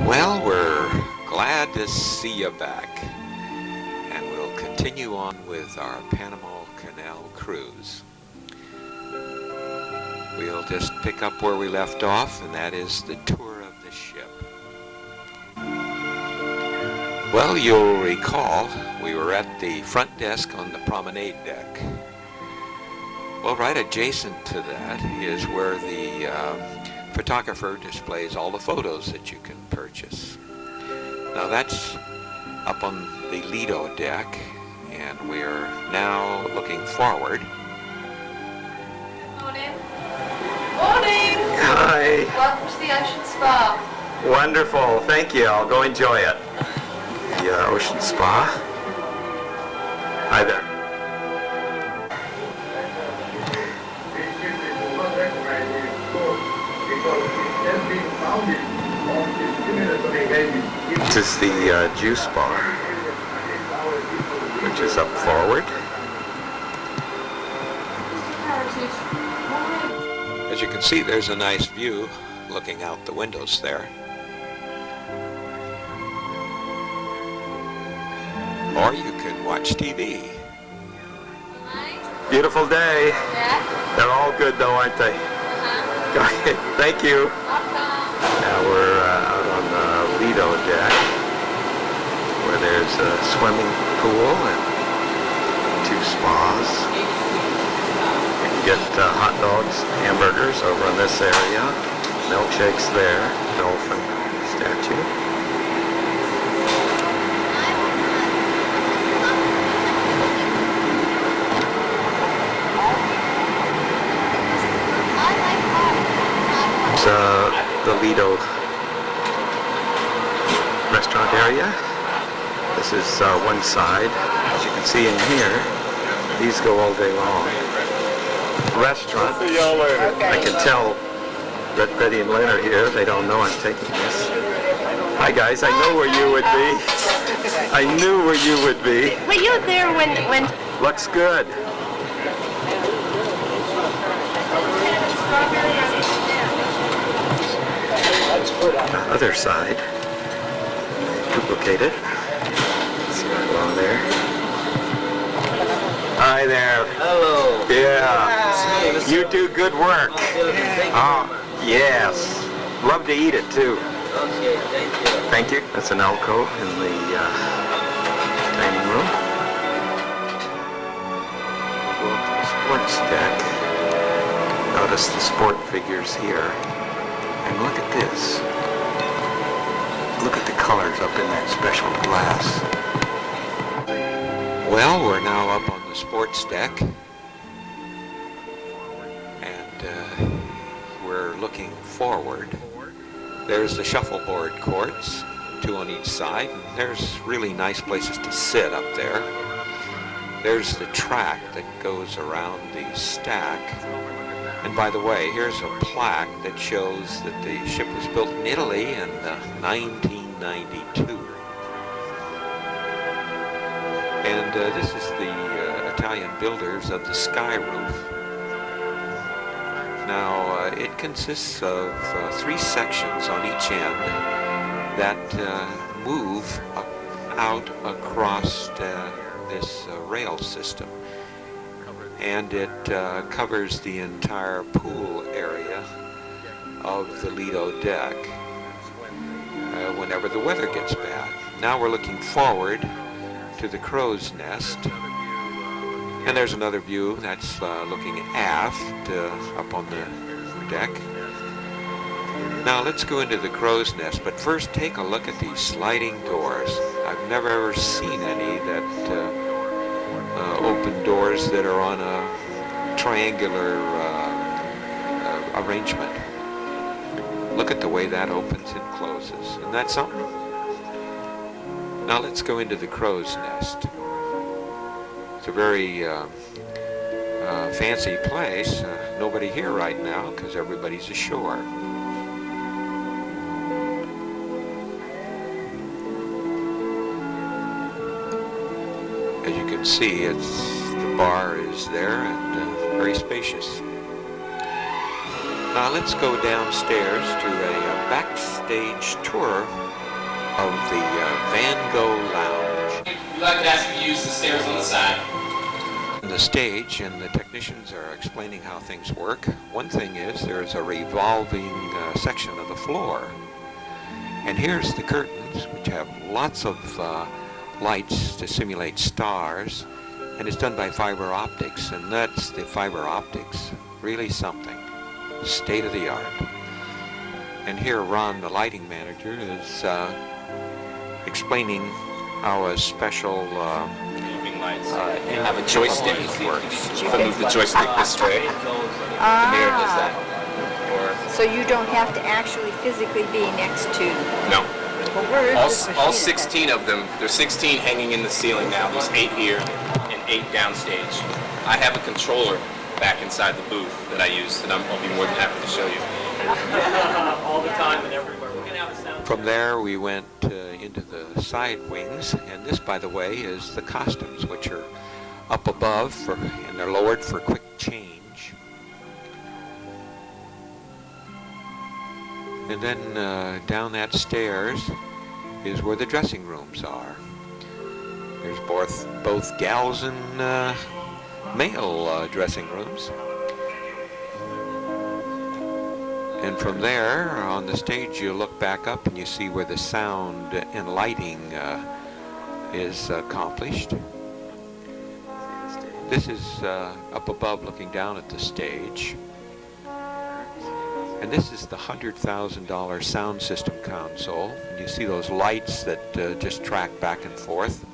Well, we're glad to see you back, and we'll continue on with our Panama Canal cruise. We'll just pick up where we left off, and that is the tour of the ship. Well, you'll recall we were at the front desk on the promenade deck. Well, right adjacent to that is where the photographer displays all the photos that you can purchase. Now that's up on the Lido deck, and we're now looking forward. Morning. Morning! Hi. Welcome to the Ocean Spa. Wonderful. Thank you. I'll go enjoy it. The Ocean Spa. Hi there. This is the juice bar, which is up forward. As you can see, there's a nice view looking out the windows there. Or you can watch TV. Beautiful day. Yeah? They're all good though, aren't they? Uh-huh. Thank you. Welcome. Now we're out on the Lido deck, where there's a swimming pool and 2 spas. You can get hot dogs, hamburgers over in this area, milkshakes there, dolphin statue. The Lido restaurant area. This is one side. As you can see in here, these go all day long. Restaurant. See y'all later. I can tell that Betty and Lynn are here. They don't know I'm taking this. Hi guys, I know where you would be. I knew where you would be. Were you there when... Looks good. The other side, duplicate it. See it along there. Hi there. Hello. Yeah. You do good work. Oh, yes. Love to eat it too. Okay, thank you. Thank you. That's an alcove in the dining room. We'll go up to the sports deck. Notice the sport figures here. And look at this. Look at the colors up in that special glass. Well, we're now up on the sports deck, and we're looking forward. There's the shuffleboard courts, 2 on each side, and there's really nice places to sit up there. There's the track that goes around the stack. And by the way, here's a plaque that shows that the ship was built in Italy in 1992. And this is the Italian builders of the sky roof. Now, it consists of 3 sections on each end that move out across this rail system. And it covers the entire pool area of the Lido deck whenever the weather gets bad. Now we're looking forward to the crow's nest, and there's another view that's looking aft up on the deck. Now let's go into the crow's nest, but first take a look at these sliding doors. I've never ever seen any that open doors that are on a triangular arrangement. Look at the way that opens and closes. Isn't that something? Now let's go into the crow's nest. It's a very fancy place. Nobody here right now because everybody's ashore. As you can see, the bar is there and very spacious. Now let's go downstairs to a backstage tour of the Van Gogh Lounge. We'd like to ask you to use the stairs on the side. The stage and the technicians are explaining how things work. One thing is there's a revolving section of the floor. And here's the curtains, which have lots of lights to simulate stars. And it's done by fiber optics, and that's the fiber optics. Really something. State of the art. And here Ron, the lighting manager, is explaining how a special Moving lights. You have a joystick. If I move the joystick this way, the mirror does that. So you don't have to actually physically be next to. No. Well, where is this All machine? 16 of them. There's 16 hanging in the ceiling now. There's 8 here and 8 downstage. I have a controller back inside the booth that I use, and I'll be more than happy to show you. All the time and everywhere. We're gonna have a sound. From there, we went into the side wings, and this, by the way, is the costumes, which are up above, and they're lowered for quick change. And then down that stairs is where the dressing rooms are. There's both gals and male dressing rooms. And from there, on the stage, you look back up and you see where the sound and lighting is accomplished. This is up above looking down at the stage. And this is the $100,000 sound system console. And you see those lights that just track back and forth.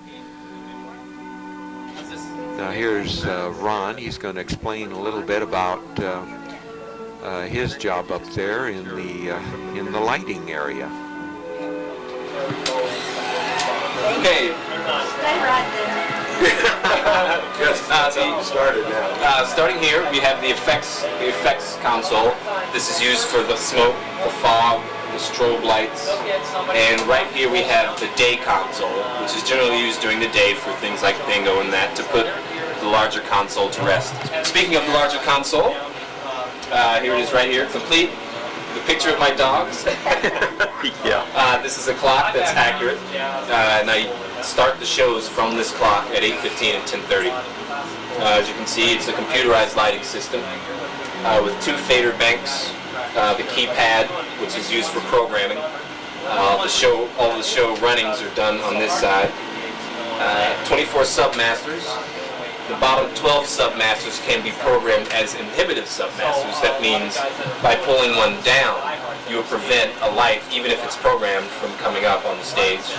Now here's Ron. He's going to explain a little bit about his job up there in the lighting area. Okay. Stay right there. Started now. Starting here, we have the effects console. This is used for the smoke, the fog, the strobe lights. And right here we have the day console, which is generally used during the day for things like bingo and that, to put the larger console to rest. Speaking of the larger console, here it is right here, complete. The picture of my dogs. Yeah. This is a clock that's accurate, and I start the shows from this clock at 8:15 and 10:30. As you can see, it's a computerized lighting system with 2 fader banks, the keypad, which is used for programming. All the show runnings are done on this side. 24 submasters. The bottom 12 submasters can be programmed as inhibitive submasters. That means by pulling one down, you will prevent a light, even if it's programmed, from coming up on the stage.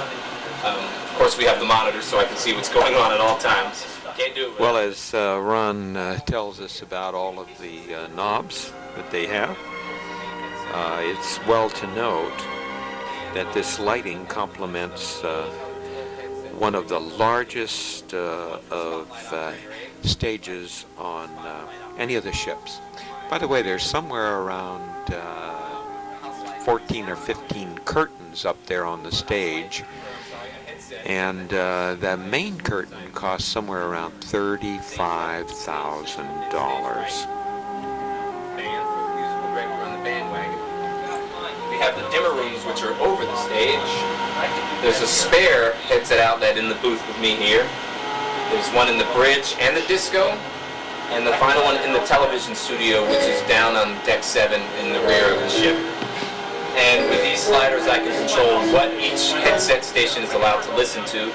Of course, we have the monitor so I can see what's going on at all times. Can't do it. Well, as Ron tells us about all of the knobs that they have, it's well to note that this lighting complements one of the largest of stages on any of the ships. By the way, there's somewhere around 14 or 15 curtains up there on the stage, and the main curtain costs somewhere around $35,000. We have the dimmer rooms, which are over the stage. There's a spare headset outlet in the booth with me here. There's one in the bridge and the disco, and the final one in the television studio, which is down on deck 7 in the rear of the ship. And with these sliders, I can control what each headset station is allowed to listen to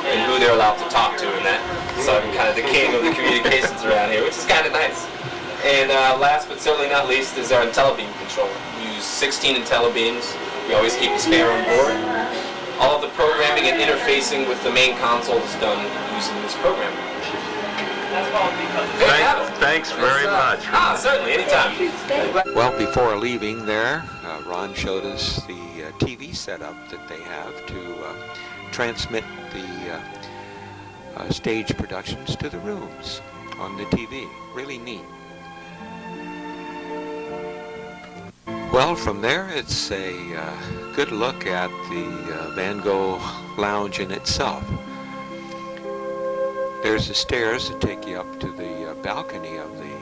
and who they're allowed to talk to and that. So I'm kind of the king of the communications around here, which is kind of nice. And last but certainly not least is our IntelliBeam controller. We use 16 IntelliBeams. We always keep a spare on board. All of the programming and interfacing with the main console is done using this program. Thanks very much. Certainly, anytime. Well, before leaving there, Ron showed us the TV setup that they have to transmit the stage productions to the rooms on the TV. Really neat. Well, from there, it's a good look at the Van Gogh Lounge in itself. There's the stairs that take you up to the balcony of the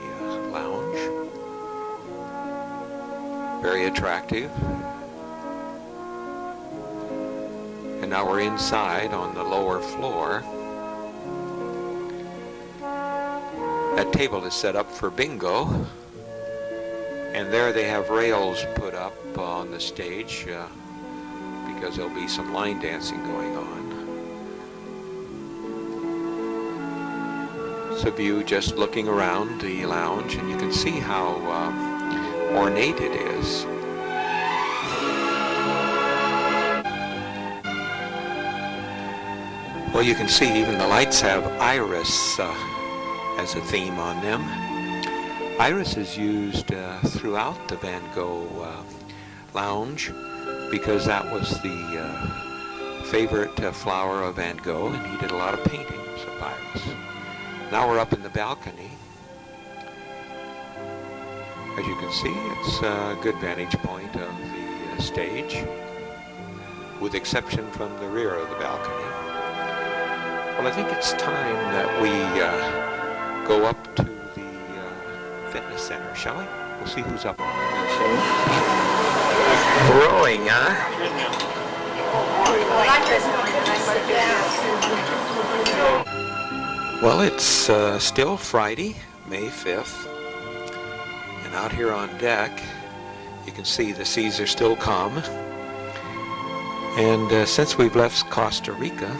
lounge. Very attractive. And now we're inside on the lower floor. That table is set up for bingo. And there they have rails put up on the stage because there'll be some line dancing going on. It's a view just looking around the lounge, and you can see how ornate it is. Well, you can see even the lights have iris as a theme on them. Iris is used throughout the Van Gogh lounge because that was the favorite flower of Van Gogh, and he did a lot of paintings of iris. Now we're up in the balcony. As you can see, it's a good vantage point of the stage, with exception from the rear of the balcony. Well, I think it's time that we go up to the fitness center, shall we? We'll see who's up. Rowing, huh? Well, it's still Friday, May 5th, and out here on deck, you can see the seas are still calm. And since we've left Costa Rica,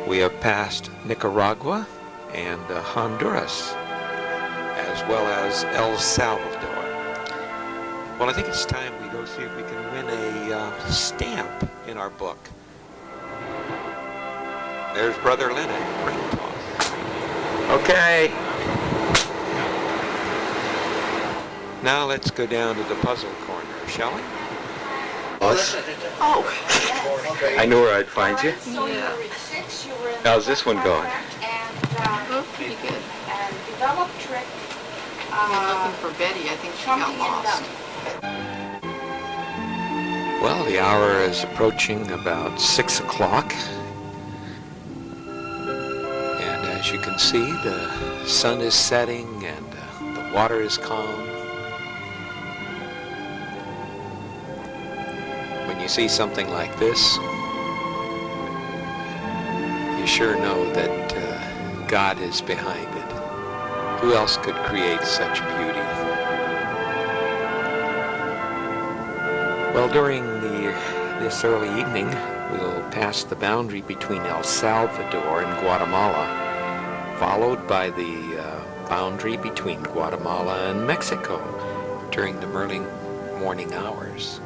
we have passed Nicaragua and Honduras, as well as El Salvador. Well, I think it's time we go see if we can win a stamp in our book. There's Brother Lennon. Ring toss. Okay. Now let's go down to the puzzle corner, shall we? Oh. I knew where I'd find you. Yeah. How's this one going? Oh, pretty good. I'm looking for Betty. I think she got lost. Well, the hour is approaching about 6 o'clock. And as you can see, the sun is setting and the water is calm. When you see something like this, you sure know that God is behind it. Who else could create such beauty? Well, during this early evening, we'll pass the boundary between El Salvador and Guatemala, followed by the boundary between Guatemala and Mexico during the early morning hours.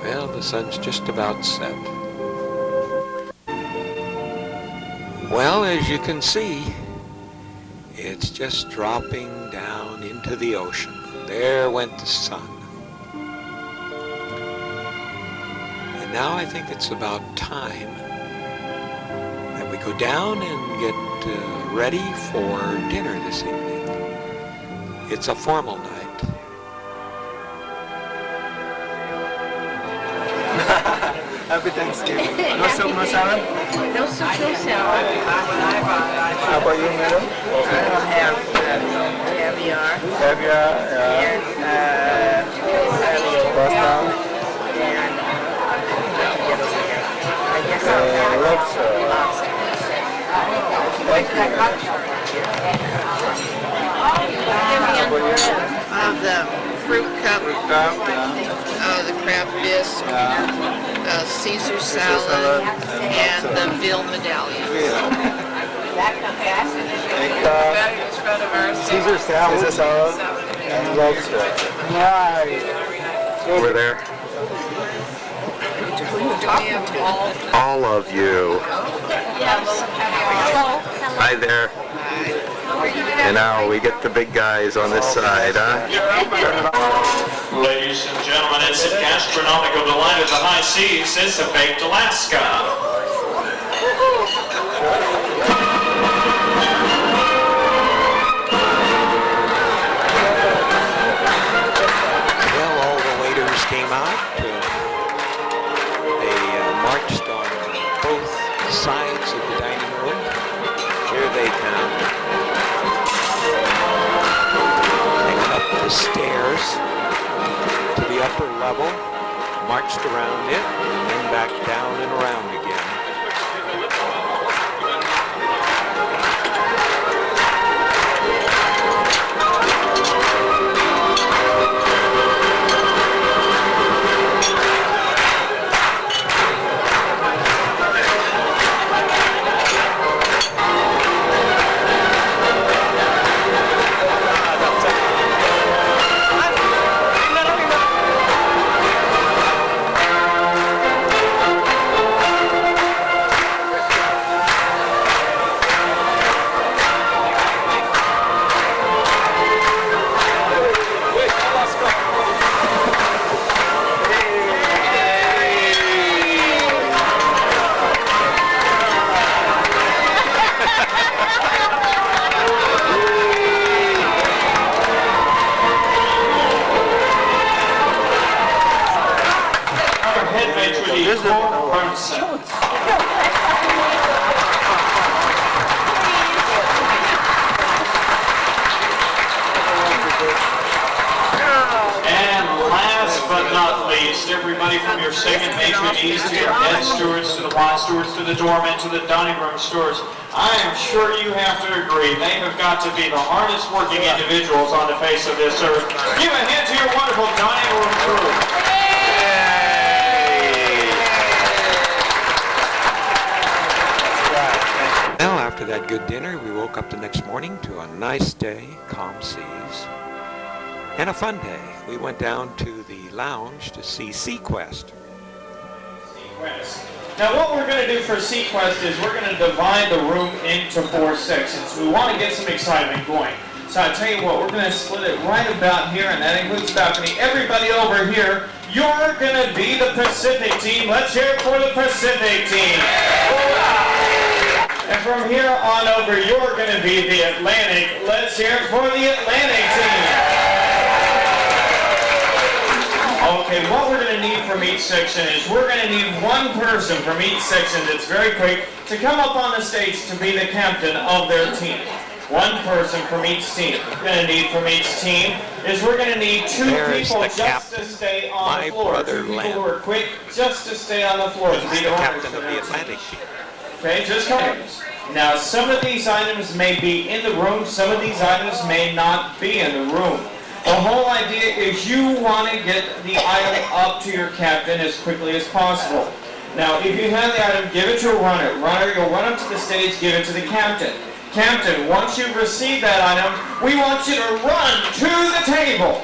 Well, the sun's just about set. Well, as you can see, it's just dropping down into the ocean. There went the sun. And now I think it's about time that we go down and get ready for dinner this evening. It's a formal night. Happy Thanksgiving. No soup, no salad? No soup, no salad. How about you, madam? I don't have caviar. Caviar, And, Costa, I guess I'll have lobster. Thank you. the fruit cup, the crab bisque, Caesar salad, and the veal medallion. Caesar salad, and lobster. Nice. Over there. All of you. Hello. Hi there. And now we get the big guys on this side, huh? Ladies and gentlemen, it's gastronomical delight of the high seas. It's a baked Alaska. them out. They marched on both sides of the dining room. Here they come. They went up the stairs to the upper level, marched around it, and then back down and around again. Everybody from your second maitronies to your head stewards to the wine stewards to the doormen to the dining room stewards, I am sure you have to agree they have got to be the hardest working individuals on the face of this earth. Give a hand to your wonderful dining room crew. Well, after that good dinner, we woke up the next morning to a nice day, calm seas, and a fun day. We went down to the lounge to see Sequest. Now what we're going to do for Sequest is we're going to divide the room into 4 sections. We want to get some excitement going. So I tell you what, we're going to split it right about here, and that includes balcony. Everybody over here, you're going to be the Pacific team. Let's hear it for the Pacific team. And from here on over, you're going to be the Atlantic. Let's hear it for the Atlantic team. Okay, what we're going to need from each section is we're going to need one person from each section that's very quick to come up on the stage to be the captain of their team. One person from each team. What we're going to need from each team is we're going to need 2 people just to stay on the floor. 2 people who are quick just to stay on the floor. He's the captain of the Atlantic team. Okay, just come. Now, some of these items may be in the room, some of these items may not be in the room. The whole idea is you want to get the item up to your captain as quickly as possible. Now, if you have the item, give it to a runner. Runner, you'll run up to the stage, give it to the captain. Captain, once you've received that item, we want you to run to the table.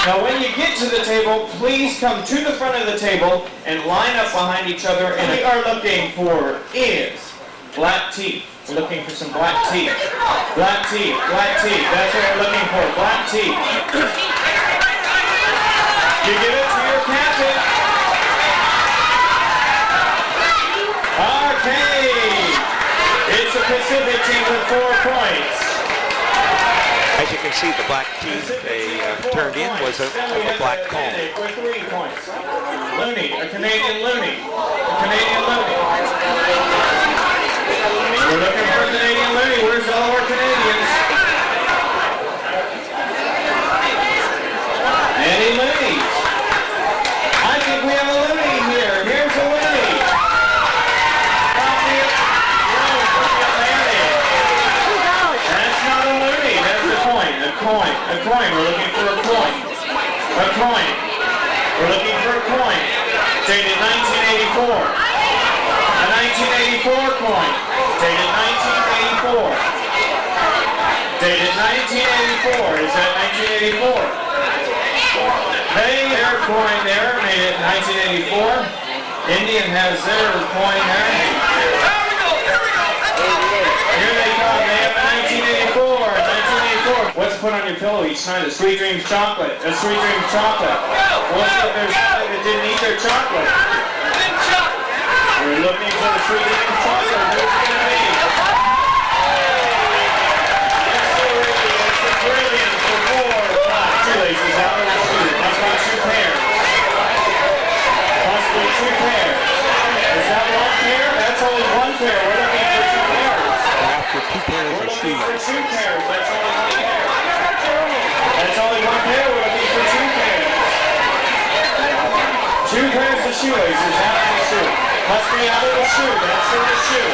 Now, when you get to the table, please come to the front of the table and line up behind each other. And what we are looking for is black teeth. We're looking for some black teeth. Black teeth, black teeth. That's what we're looking for, black teeth. You give it to your captain. Okay. It's the Pacific team with 4 points. As you can see, the black teeth they turned in was of a black comb. With 3 points. Looney, a Canadian looney. A Canadian looney. We're looking for a Canadian looney. Where's all our Canadians? Any loonies? I think we have a looney here. Here's a looney. That's not a looney. That's a coin. A coin. A coin. We're looking for a coin. A coin. We're looking for a coin. Dated 1984. A 1984 coin. Dated 1984. Dated 1984. Is that 1984? Hey, their coin there, made it 1984. Indian has their coin there. Here they come. They have a 1984. 1984. What's put on your pillow each night? A Sweet Dreams chocolate. A Sweet Dreams chocolate. What's up? There's somebody that didn't eat their chocolate. We're looking for the Sweet Dreams chocolate. Who's it going to be? It's the Brilliant for 4 o'clock. 2 laces out of the shoe. How about your pair? shoelaces, out of the shoe. Must be out of the shoe, that's in the shoe.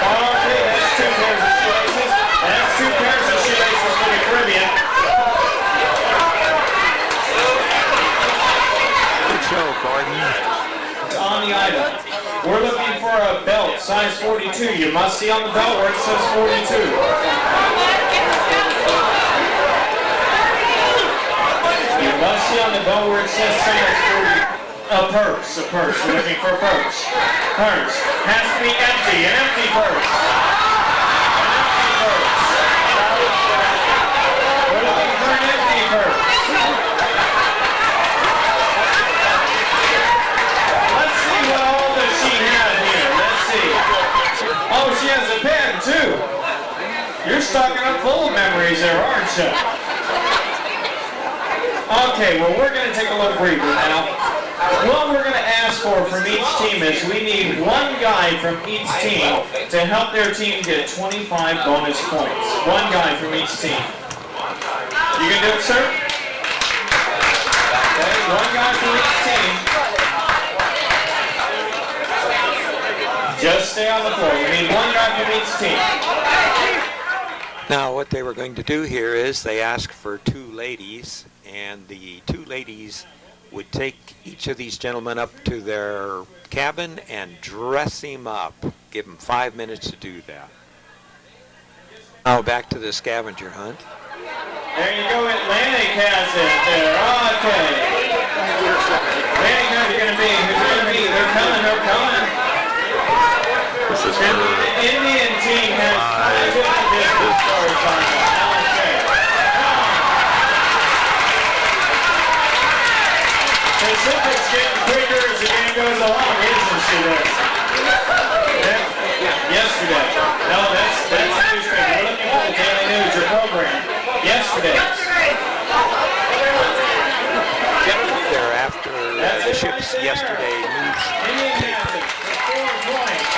Okay, that's 2 pairs of shoelaces. That's 2 pairs of shoelaces for the Caribbean. Good show, Gordon. On the item. We're looking for a belt, size 42. You must see on the belt where it says 42. You must see on the belt where it says size 40. A purse. We're looking for a purse. Purse. Has to be empty. An empty purse. We're looking for an empty purse. Let's see what all does she have here. Let's see. Oh, she has a pen too. You're stocking up full of memories there, aren't you? Okay, well, we're going to take a little breather now. What we're going to ask for from each team is we need 1 guy from each team to help their team get 25 bonus points. 1 guy from each team. You can do it, sir? Okay, 1 guy from each team. Just stay on the floor. We need 1 guy from each team. Now, what they were going to do here is they asked for 2 ladies, and the 2 ladies would take each of these gentlemen up to their cabin and dress him up. Give them 5 minutes to do that. Now back to the scavenger hunt. There you go, Atlantic has it there. Okay. Atlantic, who's it going to be? Who's it going to be? They're coming. This is And for the Indian team has 5 distance scores on it. Okay. Pacific's getting quicker as the game goes along, isn't she? Yesterday. No, that's newspaper. We're looking for the Daily News, your program. Yesterday. They're after the ship's yesterday news. Indian has it. 4 points.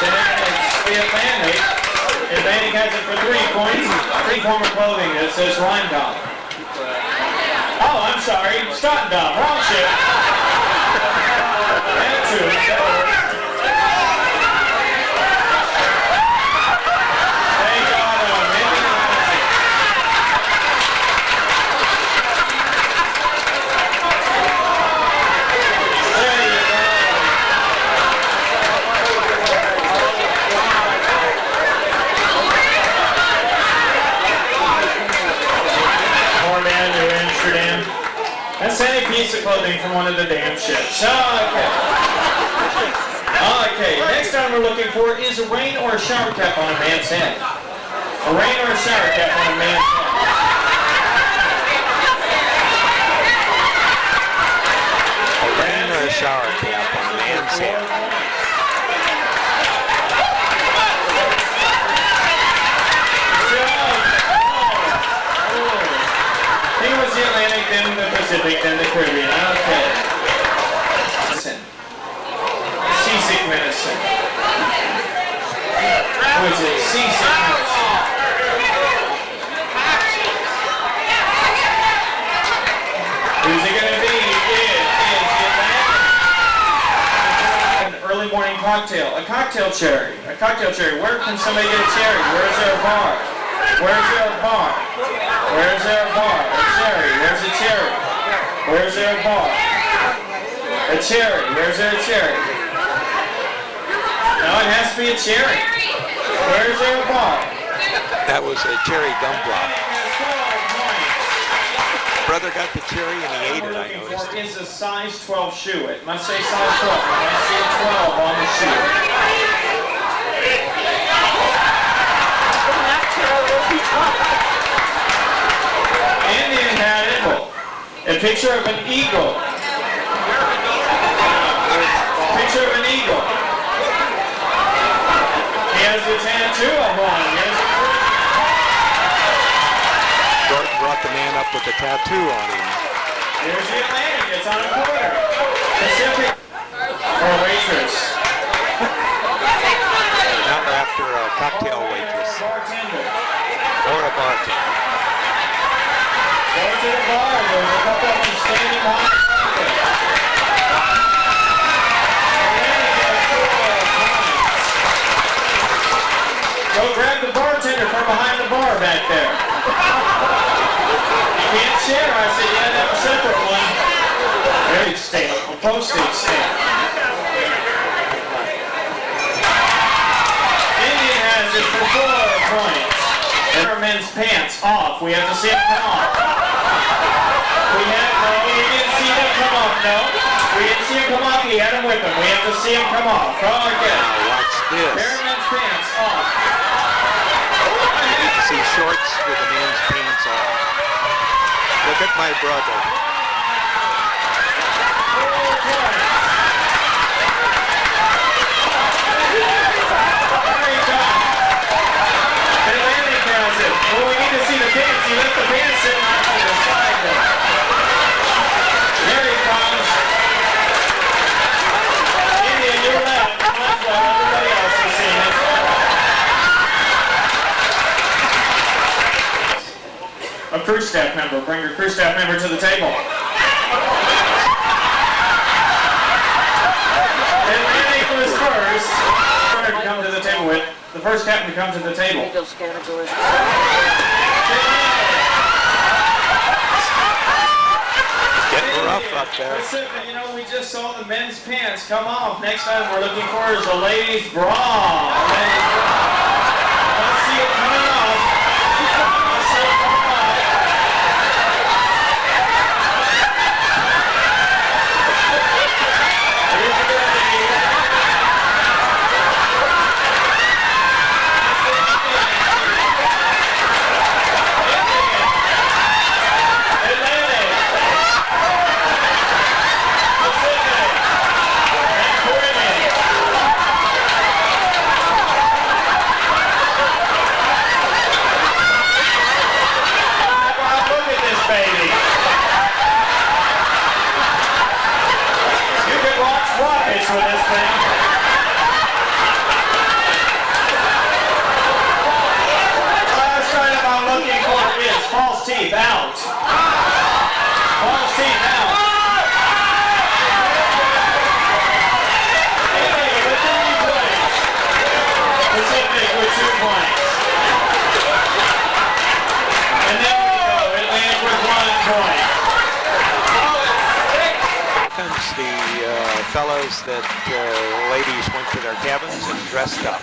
Then it's the Atlantic. Atlantic has it for 3 points. Reformer clothing that says Rheindom. Oh, I'm sorry. Stottendom. Wrong ship. And 2. They got a minute. There you go. More man to Amsterdam. That's any piece of clothing from one of the damn ships. Okay, next item we're looking for is a rain or a shower cap on a man's head. A rain or a shower cap on a man's head. A rain or a shower cap on a man's head. He was the Atlantic, then the Pacific, then the Caribbean. Okay. Seasick medicine. Who is it? Seasick medicine. Who's it going to be? It is the Atlantic. An early morning cocktail. A cocktail cherry. A cocktail cherry. Where can somebody get a cherry? Where's there a bar? Where's there a bar? Where's there a bar? A cherry. Where's a cherry? Where's there a bar? A cherry. Where's there a cherry? No, it has to be a cherry. Where's there a bar? That was a cherry gumdrop. Brother got the cherry and he ate it, I noticed. It's a size 12 shoe. It must say size 12. It must say 12 on the shoe. Indian had it. A picture of an eagle. Picture of an eagle. He has a tattoo of one. Gordon brought the man up with a tattoo on him. There's the Atlantic. It's on a quarter. Pacific. Or waitress. Now we're after a cocktail waitress. Bartender. Or a bartender. to the bar. There's a couple of them standing behind. Go grab the bartender from behind the bar back there. You can't share. I said you had to have a separate one. Very stamp. A postage stamp. Indian has it for 4 points. And our men's pants off. We have to see them come off. We didn't see them come off, no. We didn't see them come off. He had them with him. We have to see them come off. Go again. Now watch this. Pair of men's pants off. See shorts with the man's pants off. Look at my brother. Well, we need to see the pants. He left the pants sitting off to the side there. Here he comes. Indian, you're left. Mine's left. Everybody else has seen it. A crew staff member. Bring your crew staff member to the table. Atlantic was first. To come to the table with. The first captain to come to the table. Getting rough up there. Listen, you know, we just saw the men's pants come off. Next time we're looking for is the ladies' bra. Let's see it coming off. Let's see it coming off. Here's the lady. For this thing. Last item I'm looking for is false teeth out. False teeth out. Hey, with 3 points. Pacific with 2 points. And there we go. Atlantic with 1 point. Comes the fellows that ladies went to their cabins and dressed up.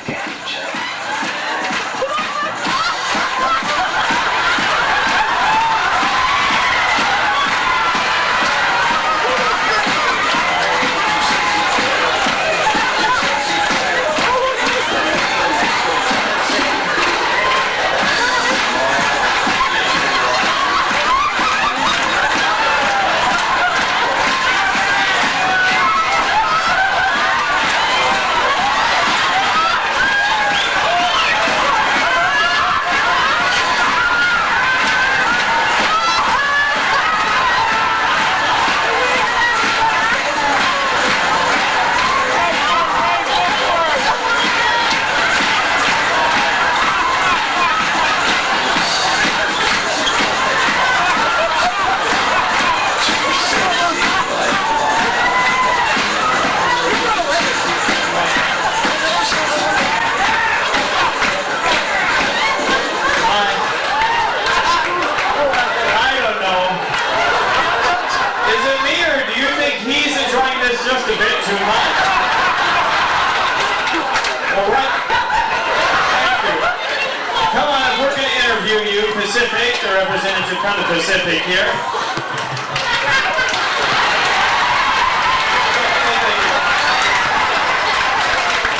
Pacific, the representative from the Pacific here.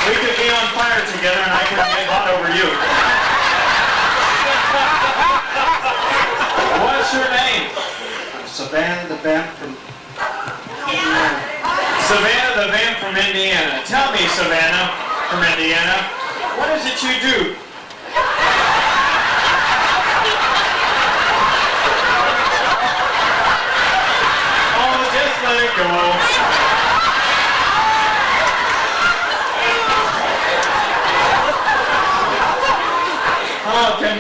We could be on fire together and I could get hot over you. What's your name? Savannah the Vamp from Indiana. Savannah the Vamp from Indiana. Tell me, Savannah from Indiana, what is it you do? Let it go. Oh, how about this?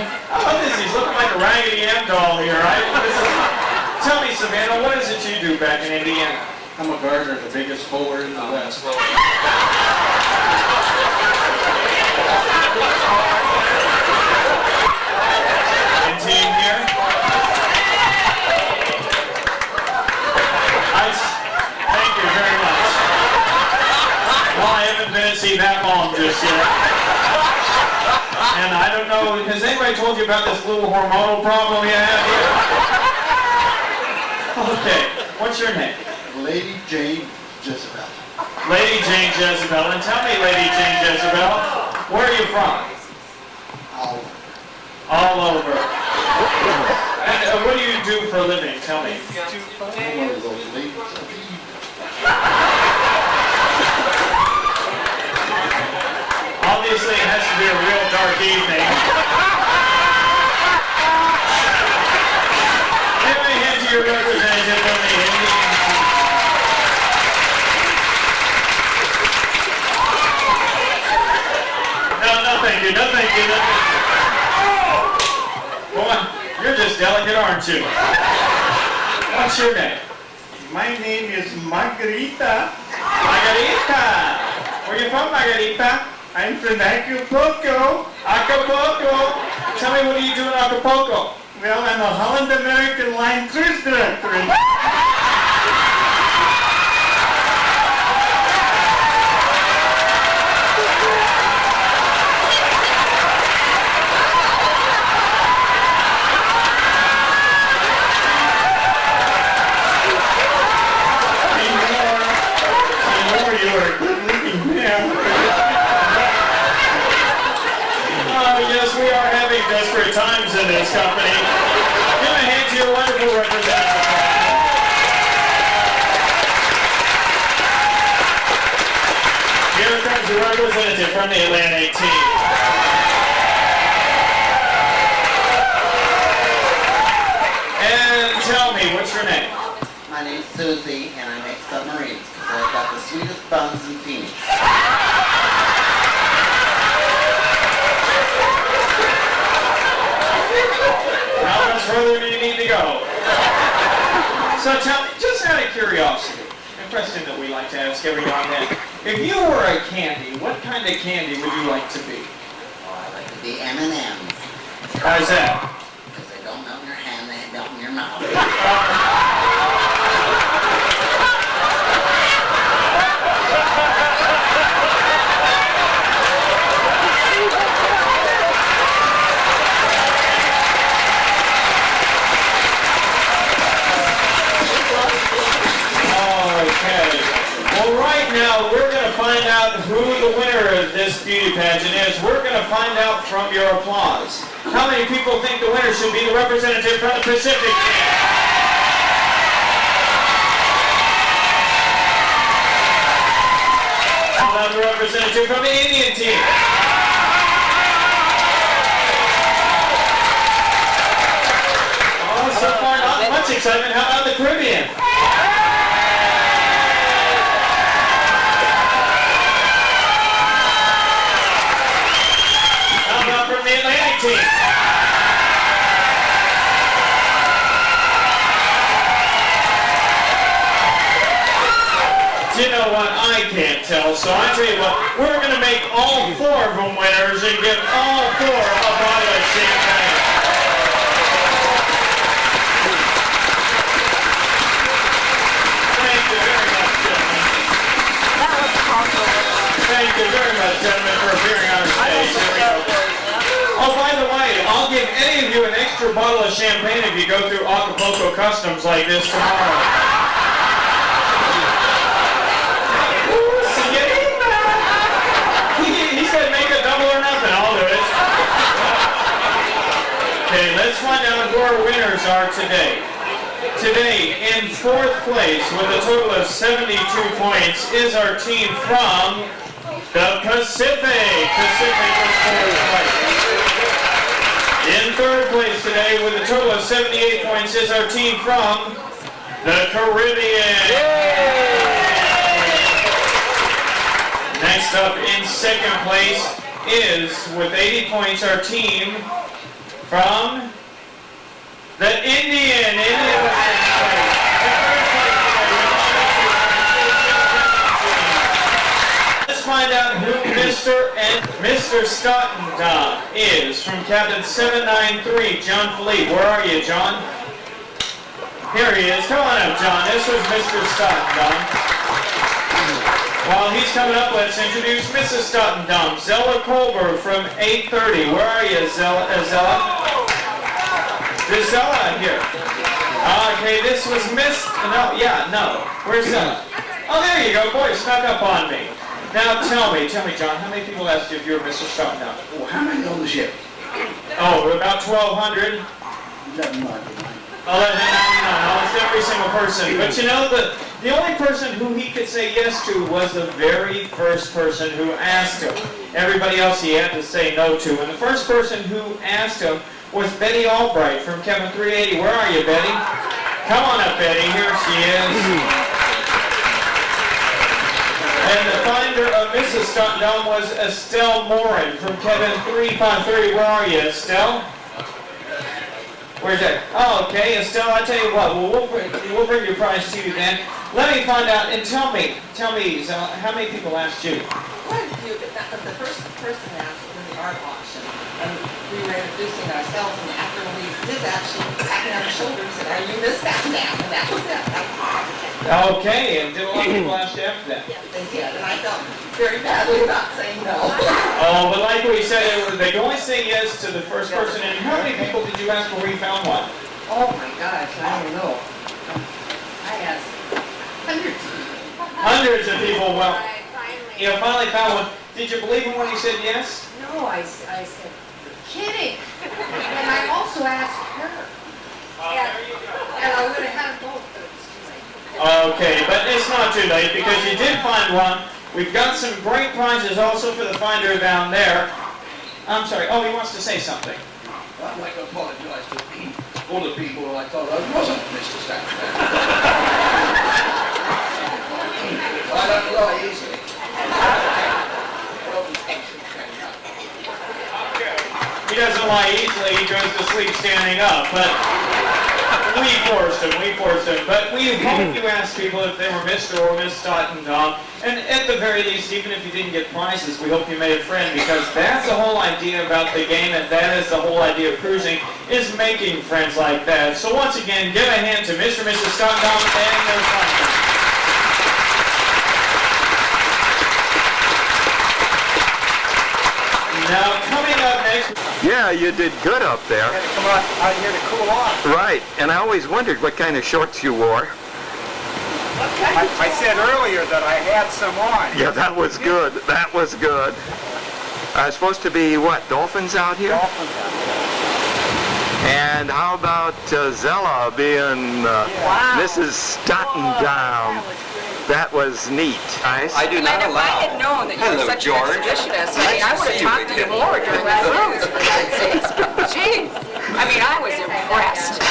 He's looking like a Raggedy Ann doll here, right? Savannah, what is it you do back in Indiana? I'm a gardener, the biggest bowler in the West. And team here? Thank you very much. Well, I haven't been at sea that long just yet. And I don't know, has anybody told you about this little hormonal problem you have here? Okay, what's your name? Lady Jane Jezebel. Lady Jane Jezebel. And tell me, Lady Jane Jezebel, where are you from? All All over. And what do you do for a living? Tell me. I'm one of those ladies of evil. Obviously, it has to be a real dark evening. Give a hand to your representative on the Indian. No, thank you. No, thank you. No, thank you. Boy, you're just delicate, aren't you? What's your name? My name is Margarita. Margarita. Where you from, Margarita? I'm from Acapulco. Acapulco. Tell me, what do you do in Acapulco? Well, I'm a Holland American Line cruise director. Yes, we are having desperate times in this company. Give a hand to your wonderful representative. Here comes your representative from the Atlantic team. And tell me, what's your name? My name's Susie, and I make submarines because I've got the sweetest buns in Phoenix. How much further do you need to go? So tell me, just out of curiosity, a question that we like to ask every now and then. If you were a candy, what kind of candy would you like to be? Oh, I like to be M&M's. How's that? Because they don't melt in your hand, they melt in your mouth. Okay. Well, right now, we're going to find out who the winner of this beauty pageant is. We're going to find out from your applause. How many people think the winner should be the representative from the Pacific team? How about the representative from the Indian team? Oh, so far not much excitement. How about the Caribbean? From the Atlantic team. Do you know what? I can't tell. So I tell you what, we're going to make all four of them winners and give all four a bottle of champagne. Thank you very much, gentlemen. Thank you very much, gentlemen, for appearing on stage. Here we go. Oh, by the way, I'll give any of you an extra bottle of champagne if you go through Acapulco Customs like this tomorrow. Ooh, señorita! He said make a double or nothing. I'll do it. Okay, let's find out who our winners are today. Today, in fourth place with a total of 72 points is our team from the Pacific. Pacific was fourth place. In third place today with a total of 78 points is our team from the Caribbean. Next up in second place is, with 80 points, our team from the Indian. India was in place. find out who Mr. Stottendam is from Captain 793, John Philippe. Where are you, John? Here he is. Come on up, John. This was Mr. Stottendam. While he's coming up, let's introduce Mrs. Stottendam, Zella Colbert from 830. Where are you, Zella? Is Zella here? Okay, this was no. Where's Zella? Oh, there you go. Boy, snuck up on me. Now tell me, John, how many people asked you if you were Mr. Stottendam? Oh, how many on the ship? Oh, about 1,200. 1199. Almost every single person. But you know, the only person who he could say yes to was the very first person who asked him. Everybody else he had to say no to. And the first person who asked him was Betty Albright from Kevin 380. Where are you, Betty? Come on up, Betty. Here she is. And the finder of Mrs. Stottendam was Estelle Morin from Kevin 3530. Where are you, Estelle? Where's that? Oh, okay, Estelle, I tell you what, we'll bring your prize to you then. Let me find out, and tell me, Estelle, how many people asked you? Quite a few, but the first person asked was in the art auction. And we were introducing ourselves, and after we did that, she pat me on the shoulder and said, "Are you Miss Stottendam?" And that was it. Okay, and did a lot of people ask you after that? Yes, they did, and I felt very badly about saying no. Oh, but like we said, they can only say yes to the first person. And how many people did you ask before you found one? Oh my gosh, I don't know. I asked hundreds. Hundreds of people. Well, you finally found one. Did you believe him when he said yes? No, I said, kidding. And I also asked her. And I would have had both, but it was too late. Okay, but it's not too late because you did find one. We've got some great prizes also for the finder down there. I'm sorry. Oh, he wants to say something. I'd like to apologize to all the people who I thought I wasn't Mr. Stottendam. I don't lie easily. He doesn't lie easily. He goes to sleep standing up. But we forced him. But we hope you asked people if they were Mr. or Miss Stottendam. And at the very least, even if you didn't get prizes, we hope you made a friend, because that's the whole idea about the game, and that is the whole idea of cruising, is making friends like that. So once again, give a hand to Mr. and Mrs. Stottendam and their friends. Now, coming up next... Yeah, you did good up there. I had to come out here to cool off. Right, and I always wondered what kind of shorts you wore. I said earlier that I had some on. Yeah, that was good. That was good. Supposed to be, what, dolphins out here? Dolphins. And how about Zella being Mrs. Stottendam? That was neat. Nice. I do not And if I had known that you were such an exhibitionist, I would have talked to you more during that cruise, for God's sakes. Jeez. I mean, I was impressed.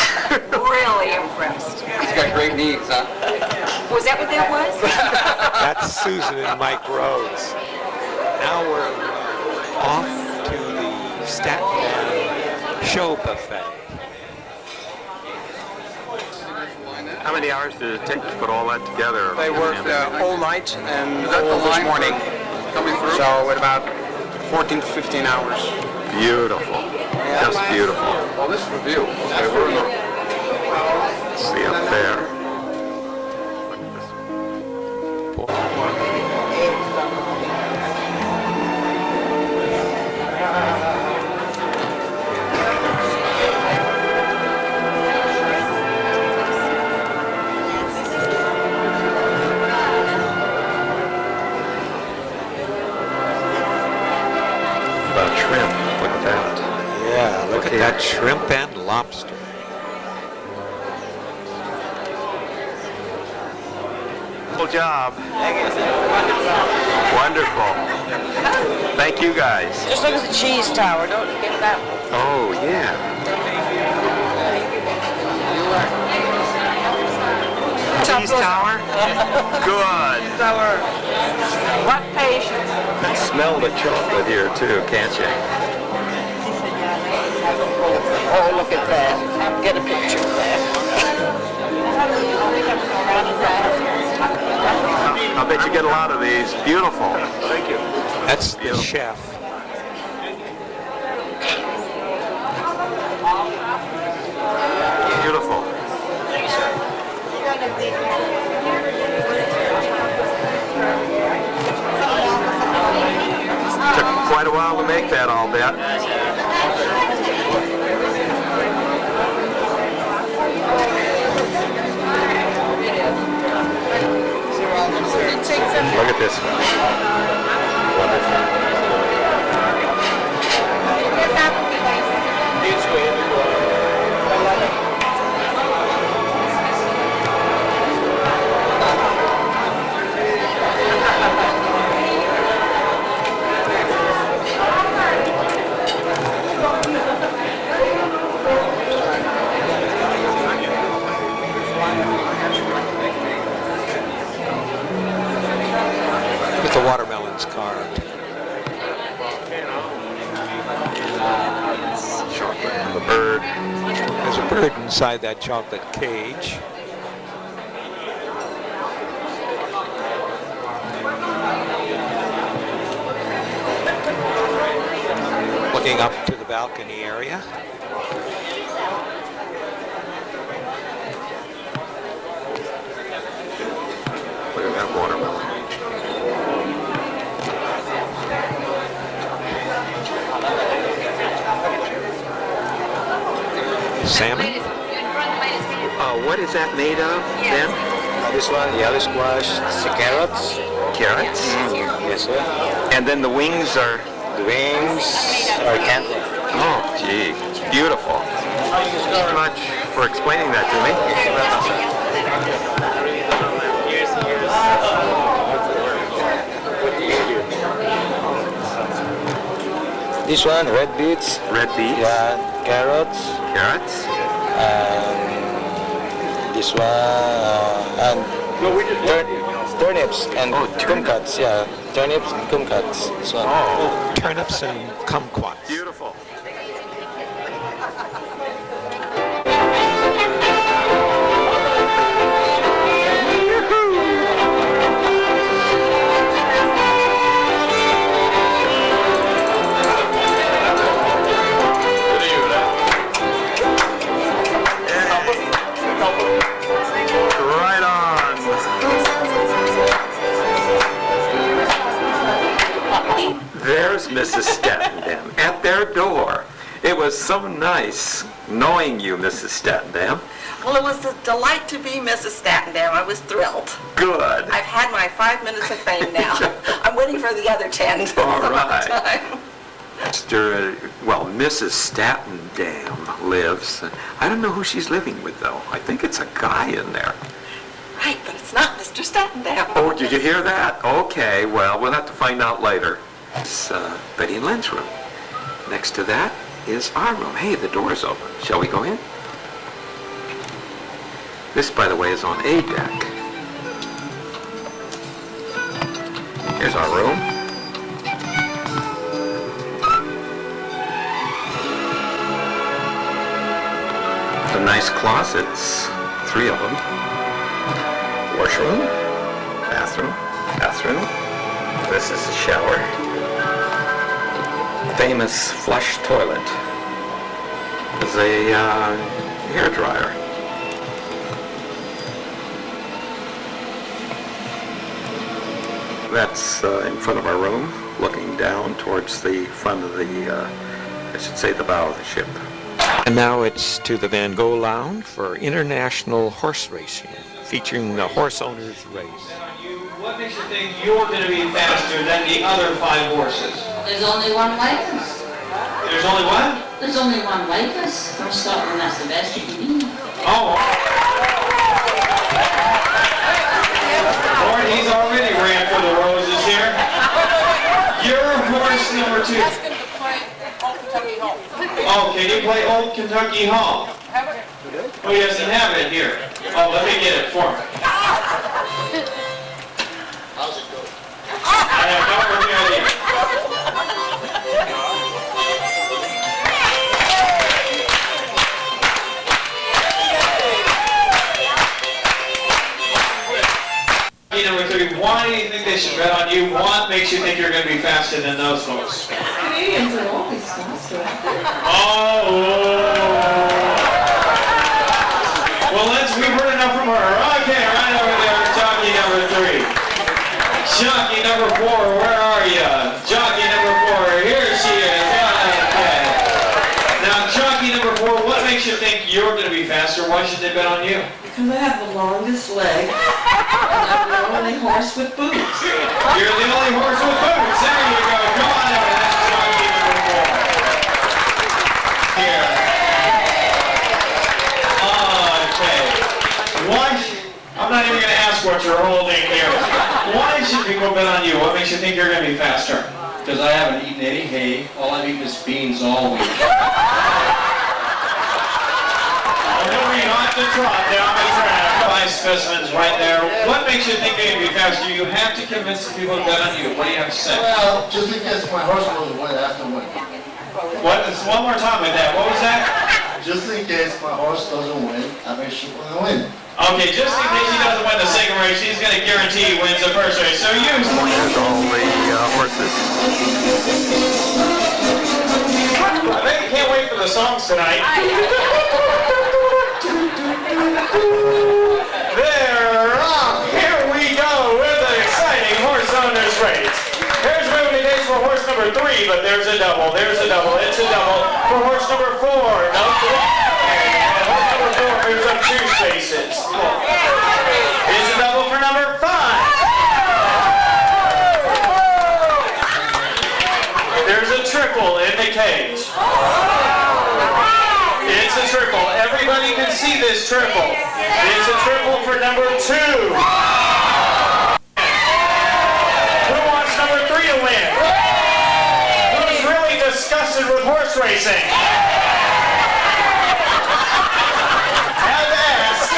Really impressed. He's got great knees, huh? Was that what that was? That's Susan and Mike Rhodes. Now we're off to the Stottendam show buffet. How many hours did it take to put all that together? They worked all night and all this morning. So at about 14 to 15 hours. Beautiful. Just beautiful. Well, this is the view. Okay, we're in See up there. Shrimp. Look at that. Yeah, look at that shrimp and lobster. Good job. Wonderful. Thank you guys. Just look at the cheese tower. Don't forget that one. Oh, yeah. Cheese tower? Good. What patience. Smell the chocolate here too, can't you? Oh, look at that. Get a picture of that. I'll bet you get a lot of these. Beautiful. Thank you. That's the chef. Beautiful. Took quite a while to make that, I'll bet. Look at this one. Wonderful. With the watermelons carved. The bird. There's a bird inside that chocolate cage. Looking up to the balcony area. Look at that watermelon. Salmon? What is that made of, then? This one, yellow squash, carrots. Carrots? Yes, sir. And then the wings are... The wings are canned. Oh, gee. Beautiful. Thank you so much for explaining that to me. This one, red beets. Red beets? Yeah, carrots. Carrots? This one, and turnips and kumquats. Yeah, turnips and kumquats. So, Turnips and kumquats. Beautiful. Right on. There's Mrs. Stattendam at their door. It was so nice knowing you, Mrs. Stattendam. Well, it was a delight to be Mrs. Stattendam. I was thrilled. Good. I've had my 5 minutes of fame now. I'm waiting for the other 10. All right. Mrs. Stattendam lives. I don't know who she's living with, though. I think it's a guy in there. Right, but it's not Mr. Stattendam. Oh, did you hear that? Okay, well, we'll have to find out later. It's Betty and Lynn's room. Next to that is our room. Hey, the door's open. Shall we go in? This, by the way, is on A deck. Here's our room. Some nice closets, 3 of them. Washroom, bathroom. This is a shower. Famous flush toilet. There's a hair dryer. That's in front of our room, looking down towards the front of the, I should say the bow of the ship. And now it's to the Van Gogh Lounge for international horse racing, featuring the horse owners race. What makes you think you're going to be faster than the other 5 horses? There's only one like us. There's only one? There's only one like us. From Scotland, that's the best you can be. Oh. Lord, he's already ran for the roses here. You're horse number 2. Oh, can you play Old Kentucky Hall? Oh, he doesn't have it here. Oh, let me get it for him. How's it going? I have no idea. they should bet on you. What makes you think you're going to be faster than those folks? Canadians are always faster. Oh! Well, we've heard enough from her. Okay, right over there, jockey number 3. Jockey number 4, where are you? Jockey number 4, here she is. Okay. Now, jockey number 4, what makes you think you're going to be faster? Why should they bet on you? Because I have the longest leg, and I'm the only horse with boots. You're the only horse with boots. There you go. Come on over. That's jockey number 4. Here. Okay. Why? I'm not even going to ask what you're holding here. Why should people bet on you? What makes you think you're going to be faster? Because I haven't eaten any hay. All I've eaten is beans all week. Moving on to trot down the track. 5 specimens right there. What makes you think you're going to be faster? You have to convince the people to bet on you. What do you have to say? Well, just because my horse doesn't win, I have to win. What? One more time with that. What was that? Just in case my horse doesn't win, I make sure I win. Okay, just in case he doesn't win the second race, he's going to guarantee he wins the first race. So you... Here's all the horses. I bet you can't wait for the songs tonight. They're off. Here we go with an exciting horse owners race. Here's moving days for horse number 3, but there's a double. There's a double. It's a double for horse number 4. No, and horse number 4 moves up 2 spaces. It's a double for number 5. There's a triple in the cage. It's a triple. Everybody can see this triple. It's a triple for number 2. Who wants number 3 to win? Who's really disgusted with horse racing? Have asked.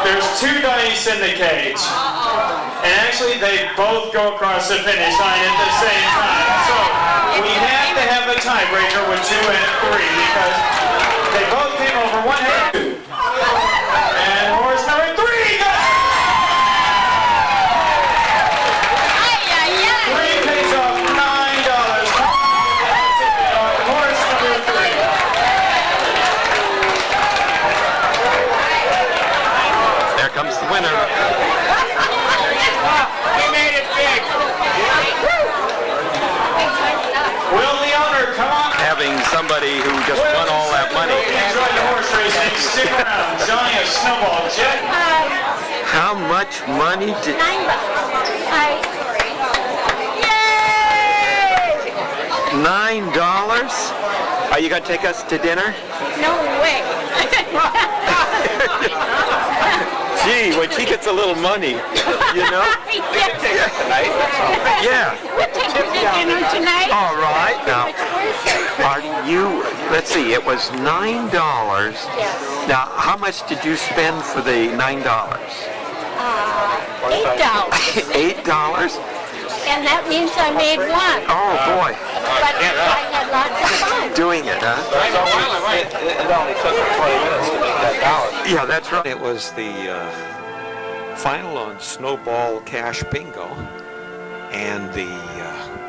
There's 2 dice in the cage. And actually, they both go across the finish line at the same time. So, we have to have a tiebreaker with 2 and 3 because they both came over 1 hand. And horse number 3 goes! 3 pays off $9. Horse number 3. There comes the winner. Will the owner come on? Having somebody who just won all that money. Enjoy the horse racing. Stick around. Johnny a snowball jet. How much money did... $9? Are you going to take us to dinner? No way. Gee, when she gets a little money, you know? Yeah. We'll take you to dinner tonight. All right. Now, are you, let's see, it was $9. Yes. Now, how much did you spend for the $9? $8. $8? And that means I made 1. Oh, boy. But I had lots of fun. Doing it, huh? It only took her 20 minutes to make that $1. Yeah, that's right. It was the final on Snowball Cash Bingo, and the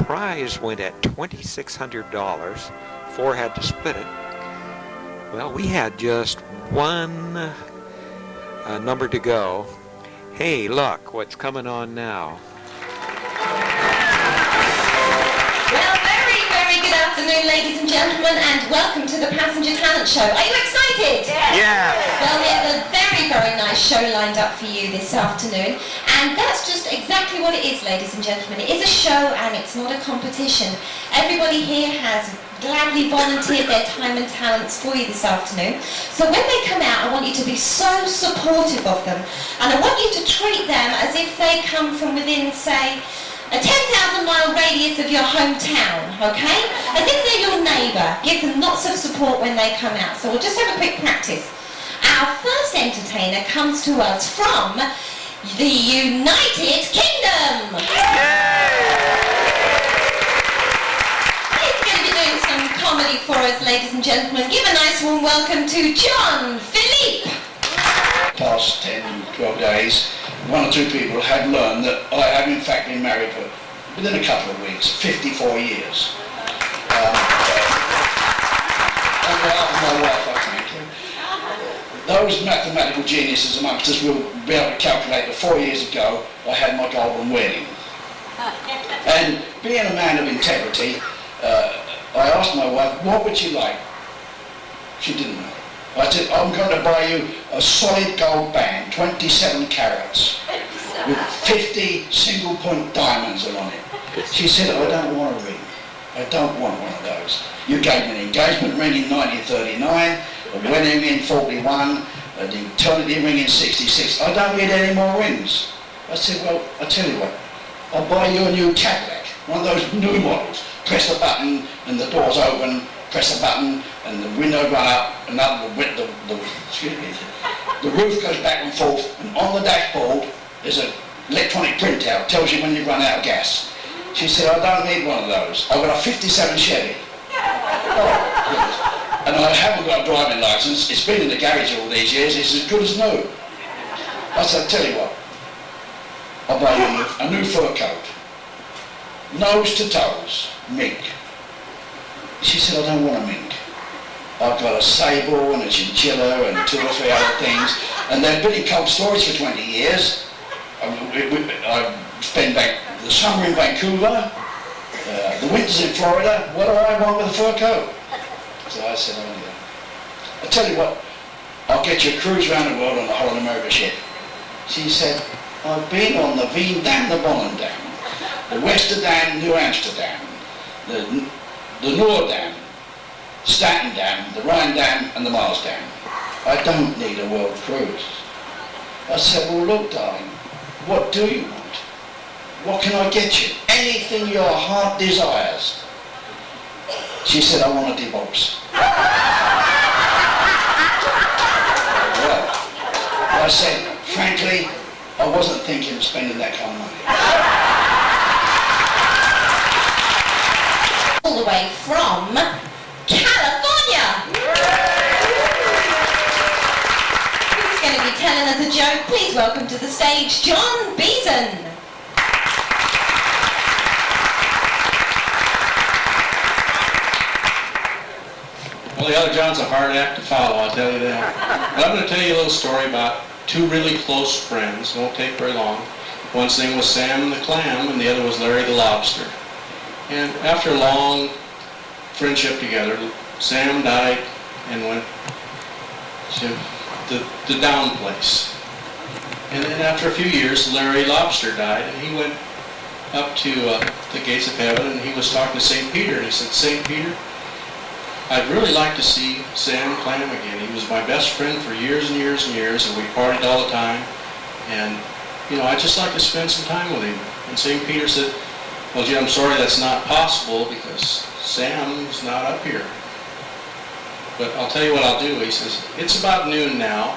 prize went at $2,600. 4 had to split it. Well, we had just 1 number to go. Hey, look, what's coming on now? Well, very, very good afternoon, ladies and gentlemen, and welcome to the Passenger Talent Show. Are you excited? Yeah. Well, we have a very, very nice show lined up for you this afternoon, and that's just exactly what it is, ladies and gentlemen. It is a show, and it's not a competition. Everybody here has gladly volunteered their time and talents for you this afternoon. So when they come out, I want you to be so supportive of them, and I want you to treat them as if they come from within, say, a 10,000-mile radius of your hometown, okay? As if they're your neighbour. Give them lots of support when they come out. So we'll just have a quick practice. Our first entertainer comes to us from the United Kingdom. He's going to be doing some comedy for us ladies and gentlemen. Give a nice warm welcome to John Philippe. Past 10, 12 days, one or two people had learned that I have in fact been married for, within a couple of weeks, 54 years. On behalf of my wife, I thank you. Those mathematical geniuses amongst us will be able to calculate that 4 years ago I had my golden wedding. And being a man of integrity, I asked my wife, what would you like? She didn't know. I said, I'm going to buy you a solid gold band, 27 carats, with 50 single point diamonds on it. She said, I don't want a ring. I don't want one of those. You gave me an engagement ring in 1939, a wedding ring in 41, an eternity ring in 66. I don't need any more rings. I said, well, I'll tell you what, I'll buy you a new Cadillac, one of those new models. Press a button and the doors open, press a button and the window run up, and up the roof goes back and forth, and on the dashboard there's an electronic printout, tells you when you've run out of gas. She said, I don't need one of those. I've got a 57 Chevy. Oh, and I haven't got a driving licence. It's been in the garage all these years. It's as good as new. I said, I'll tell you what, I'll buy you a new fur coat. Nose to toes, mink. She said, I don't want a mink. I've got a sable and a chinchilla and 2 or 3 other things, and they've been in cold storage for 20 years. I spend the summer in Vancouver, the winters in Florida. What do I want with a fur coat? So I said, oh yeah. I'll tell you what, I'll get you a cruise around the world on the Holland America ship. She said, I've been on the Veen Dam, the Bolland Dam, the Westerdam, New Amsterdam, the Noor Dam, Staten Dam, the Rhine Dam and the Mars Dam. I don't need a world cruise. I said, well look darling, what do you want? What can I get you? Anything your heart desires. She said, I want a divorce. Well, I said, frankly, I wasn't thinking of spending that kind of money. All the way from California. Who's going to be telling us a joke? Please welcome to the stage, John Beeson. Well, the other John's a hard act to follow, I'll tell you that. But I'm going to tell you a little story about 2 really close friends. It won't take very long. One's name was Sam the Clam, and the other was Larry the Lobster. And after a long friendship together, Sam died and went to the down place. And then after a few years, Larry Lobster died, and he went up to the gates of heaven, and he was talking to St. Peter, and he said, St. Peter, I'd really like to see Sam Clam again. He was my best friend for years and years and years, and we partied all the time. And, you know, I'd just like to spend some time with him. And St. Peter said, well, gee, I'm sorry that's not possible because Sam's not up here. But I'll tell you what I'll do. He says, it's about noon now,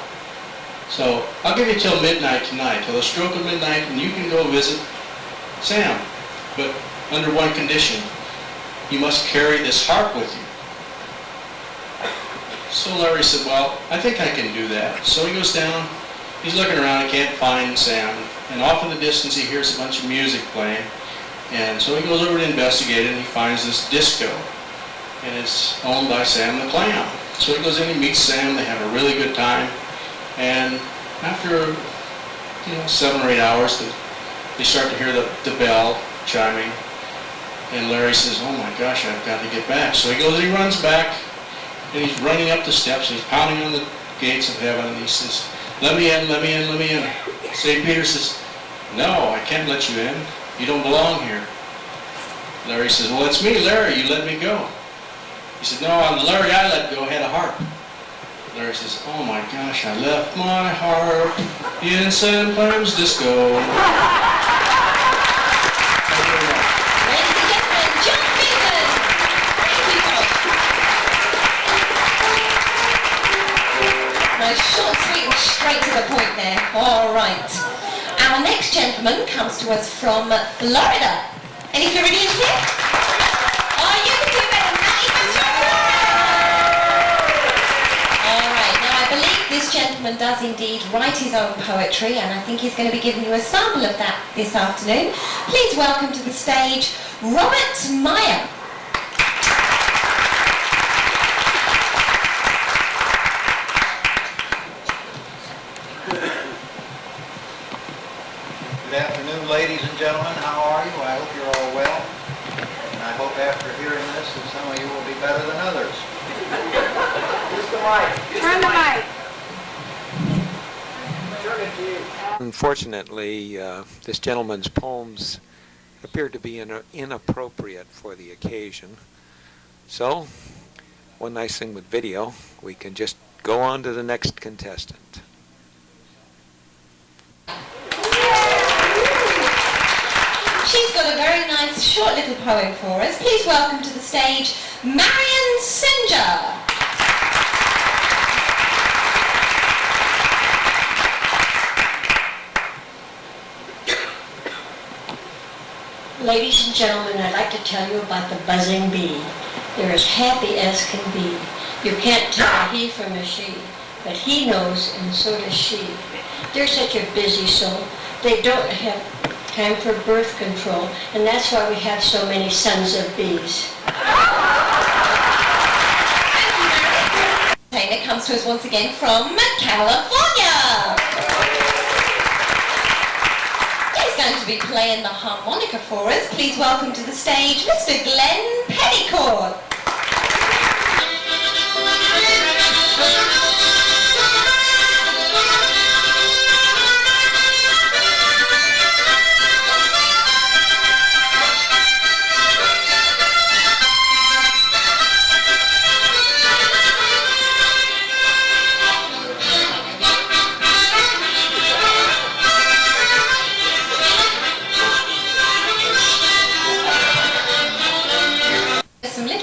so I'll give you till midnight tonight, till the stroke of midnight, and you can go visit Sam. But under one condition, you must carry this harp with you. So Larry said, well, I think I can do that. So he goes down, he's looking around, he can't find Sam, and off in the distance he hears a bunch of music playing, and so he goes over to investigate it, and he finds this disco, and it's owned by Sam the Clam. So he goes in, he meets Sam, they have a really good time, and after 7 or 8 hours, they start to hear the bell chiming, and Larry says, oh my gosh, I've got to get back. So he goes and he runs back, and he's running up the steps, and he's pounding on the gates of heaven, and he says, let me in, let me in, let me in. St. Peter says, no, I can't let you in. You don't belong here. Larry says, well, it's me, Larry, you let me go. He said, no, I'm Larry, I let go, I had a harp. Larry says, oh my gosh, I left my harp in Sam Clam's disco. Short, sweet and straight to the point there. All right. Our next gentleman comes to us from Florida. Any Floridians here? Are you the better than that? this gentleman does indeed write his own poetry, and I think he's going to be giving you a sample of that this afternoon. Please welcome to the stage, Robert Meyer. Good afternoon, ladies and gentlemen. How are you? I hope you're all well. And I hope after hearing this that some of you will be better than others. Use the mic. Turn the mic. Turn it to you. Unfortunately, this gentleman's poems appeared to be inappropriate for the occasion. So, one nice thing with video, we can just go on to the next contestant. She's got a very nice short little poem for us. Please welcome to the stage, Marion Singer. Ladies and gentlemen, I'd like to tell you about the buzzing bee. They're as happy as can be. You can't tell a he from a she, but he knows and so does she. They're such a busy soul. They don't have time for birth control, and that's why we have so many sons of bees. It comes to us once again from California. He's going to be playing the harmonica for us. Please welcome to the stage, Mr. Glenn Petticourt.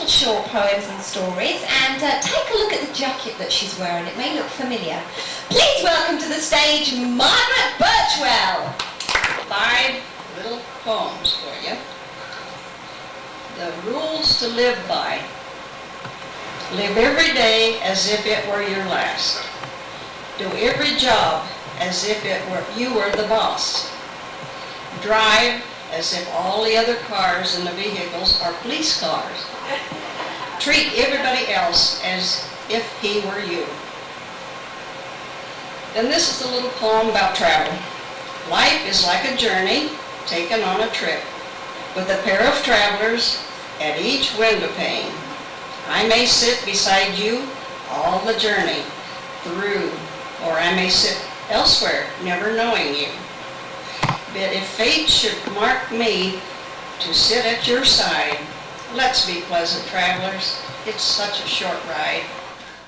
Short poems and stories, and take a look at the jacket that she's wearing. It may look familiar. Please welcome to the stage, Margaret Birchwell. 5 little poems for you. The rules to live by. Live every day as if it were your last. Do every job as if you were the boss. Drive as if all the other cars in the vehicles are police cars. Treat everybody else as if he were you. Then this is a little poem about travel. Life is like a journey taken on a trip, with a pair of travelers at each window pane. I may sit beside you all the journey through, or I may sit elsewhere, never knowing you. But if fate should mark me to sit at your side, let's be pleasant travelers. It's such a short ride.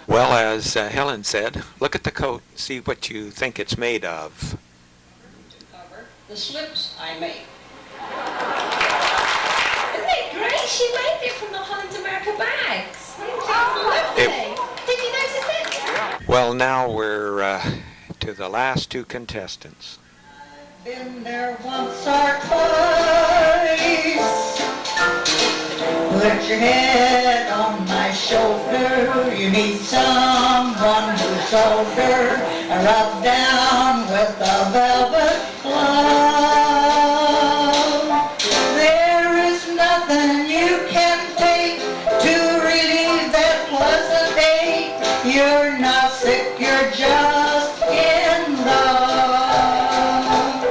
Well, as Helen said, look at the coat, see what you think it's made of. To cover the slips I make. Isn't it great? She made it from the Holland America bags. Lovely. Did you notice it? Well, now we're to the last two contestants. Been there once or twice. Put your head on my shoulder. You need someone who's older. Rub down with a velvet glove. There is nothing you can take to relieve that pleasant ache. You're not sick, you're just in love.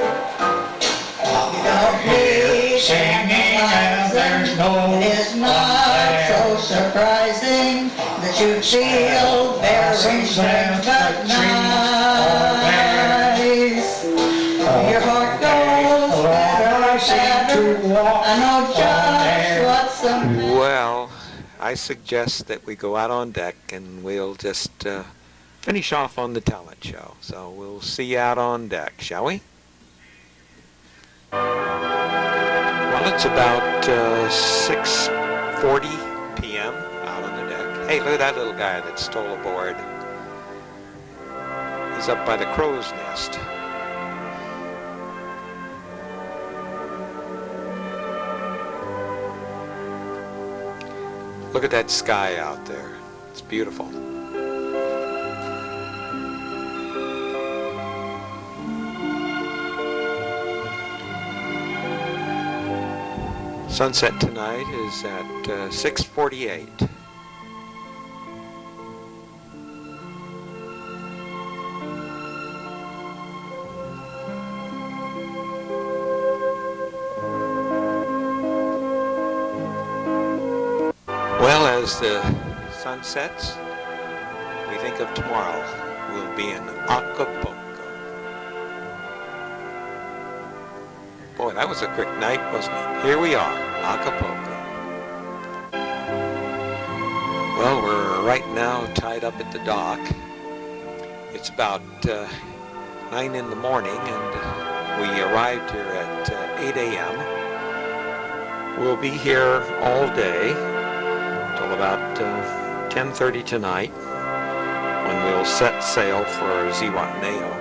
You don't need singing and there's no it is not so surprising that you feel very strange but nice. Your heart goes better, I know just what's the matter. Well, I suggest that we go out on deck and we'll just finish off on the talent show. So we'll see you out on deck, shall we? Well, it's about 6:40 p.m. out on the deck. Hey, look at that little guy that stole aboard. He's up by the crow's nest. Look at that sky out there. It's beautiful. Sunset tonight is at 6:48. Well, as the sun sets, we think of tomorrow. We'll be in Acapulco. Boy, that was a quick night, wasn't it? Here we are, Acapulco. Well, we're right now tied up at the dock. It's about 9 in the morning, and we arrived here at 8 a.m. We'll be here all day till about 10:30 tonight, when we'll set sail for Zihuatanejo.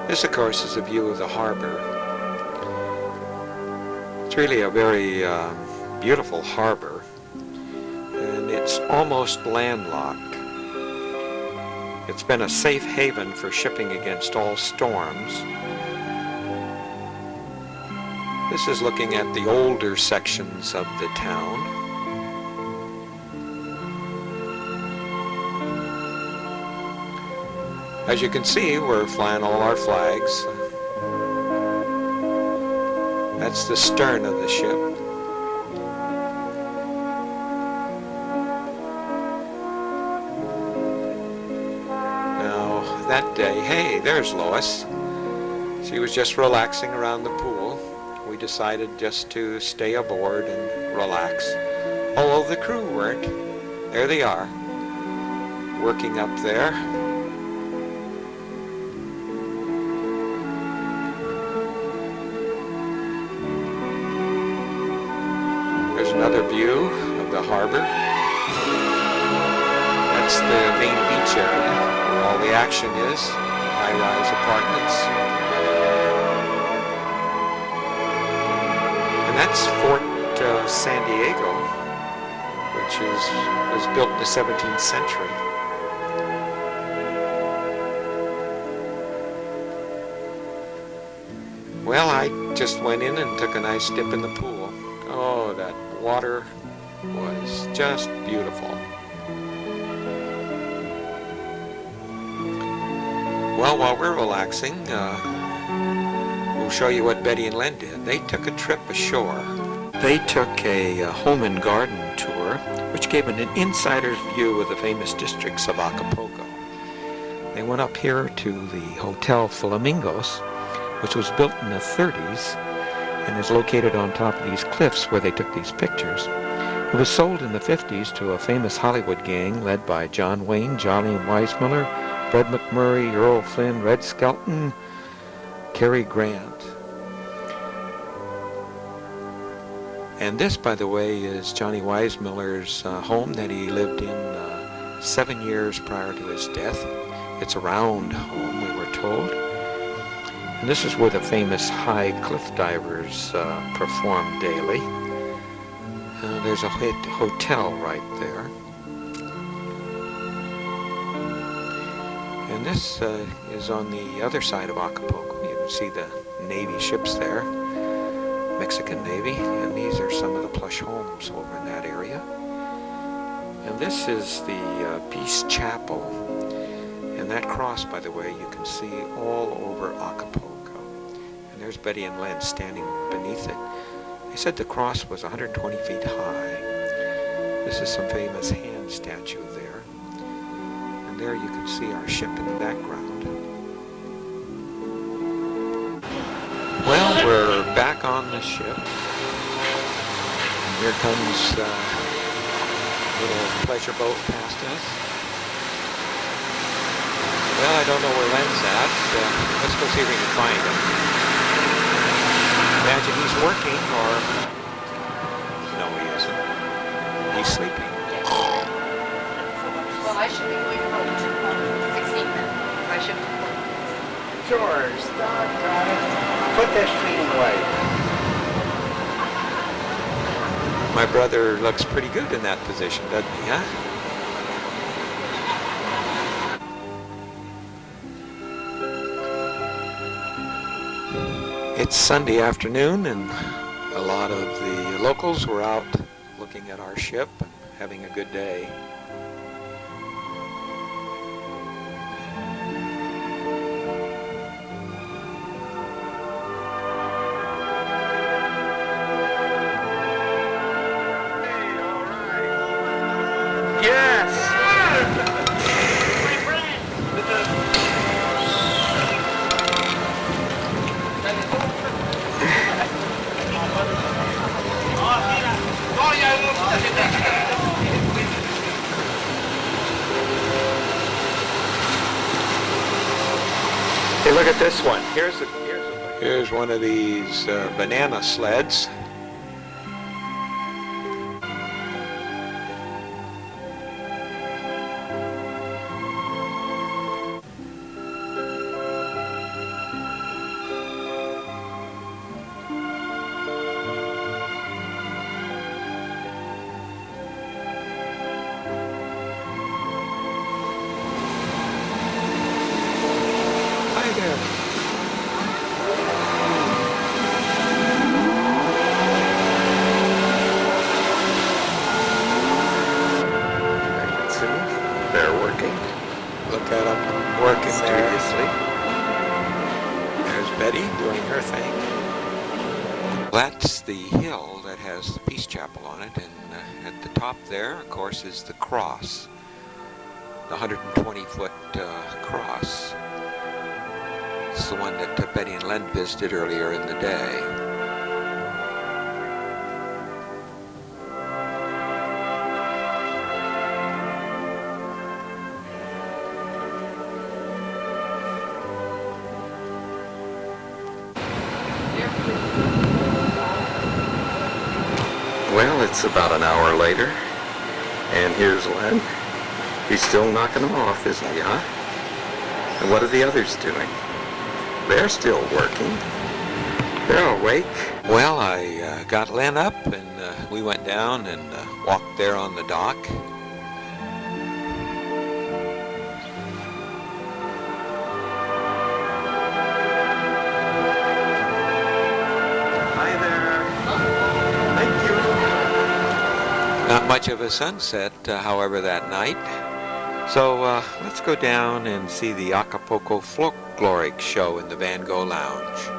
This, of course, is a view of the harbor. It's really a very beautiful harbor, and it's almost landlocked. It's been a safe haven for shipping against all storms. This is looking at the older sections of the town. As you can see, we're flying all our flags. That's the stern of the ship. Now, that day, hey, there's Lois. She was just relaxing around the pool. We decided just to stay aboard and relax. Although the crew weren't. There they are, working up there. Another view of the harbor. That's the main beach area where all the action is, high-rise apartments. And that's Fort San Diego, which was built in the 17th century. Well, I just went in and took a nice dip in the pool. Oh, that water was just beautiful. Well, while we're relaxing, we'll show you what Betty and Len did. They took a trip ashore. They took a home and garden tour, which gave an insider's view of the famous districts of Acapulco. They went up here to the Hotel Flamingos, which was built in the 30s, and is located on top of these cliffs where they took these pictures. It was sold in the 50s to a famous Hollywood gang led by John Wayne, Johnny Weissmuller, Fred McMurray, Earl Flynn, Red Skelton, Cary Grant. And this, by the way, is Johnny Weissmuller's home that he lived in 7 years prior to his death. It's a round home, we were told. And this is where the famous high cliff divers perform daily. There's a hotel right there. And this is on the other side of Acapulco. You can see the Navy ships there, Mexican Navy, and these are some of the plush homes over in that area. And this is the Peace Chapel. And that cross, by the way, you can see all over Acapulco. And there's Betty and Len standing beneath it. They said the cross was 120 feet high. This is some famous hand statue there. And there you can see our ship in the background. Well, we're back on the ship. And here comes a little pleasure boat past us. Well, I don't know where Len's at. Let's go see if we can find him. Imagine he's working, or... No, he isn't. He's sleeping. Well, I should be going home to 16 minutes. I should be home. George, doggone it. Put that screen away. My brother looks pretty good in that position, doesn't he, huh? It's Sunday afternoon, and A lot of the locals were out looking at our ship and having a good day. Hey, look at this one. Here's one of these banana sleds. They're working. Look at them working there. Studiously. There's Betty doing her thing. That's the hill that has the Peace Chapel on it, and at the top there, of course, is the cross, the 120-foot cross. It's the one that Betty and Len visited earlier in the day. Well, it's about an hour later, and here's Len. He's still knocking them off, isn't he, huh? And what are the others doing? They're still working. They're awake. Well, I got Len up, and we went down and walked there on the dock. Hi there. Thank you. Not much of a sunset, however, that night. So let's go down and see the Acapulco Folkloric Show in the Van Gogh Lounge.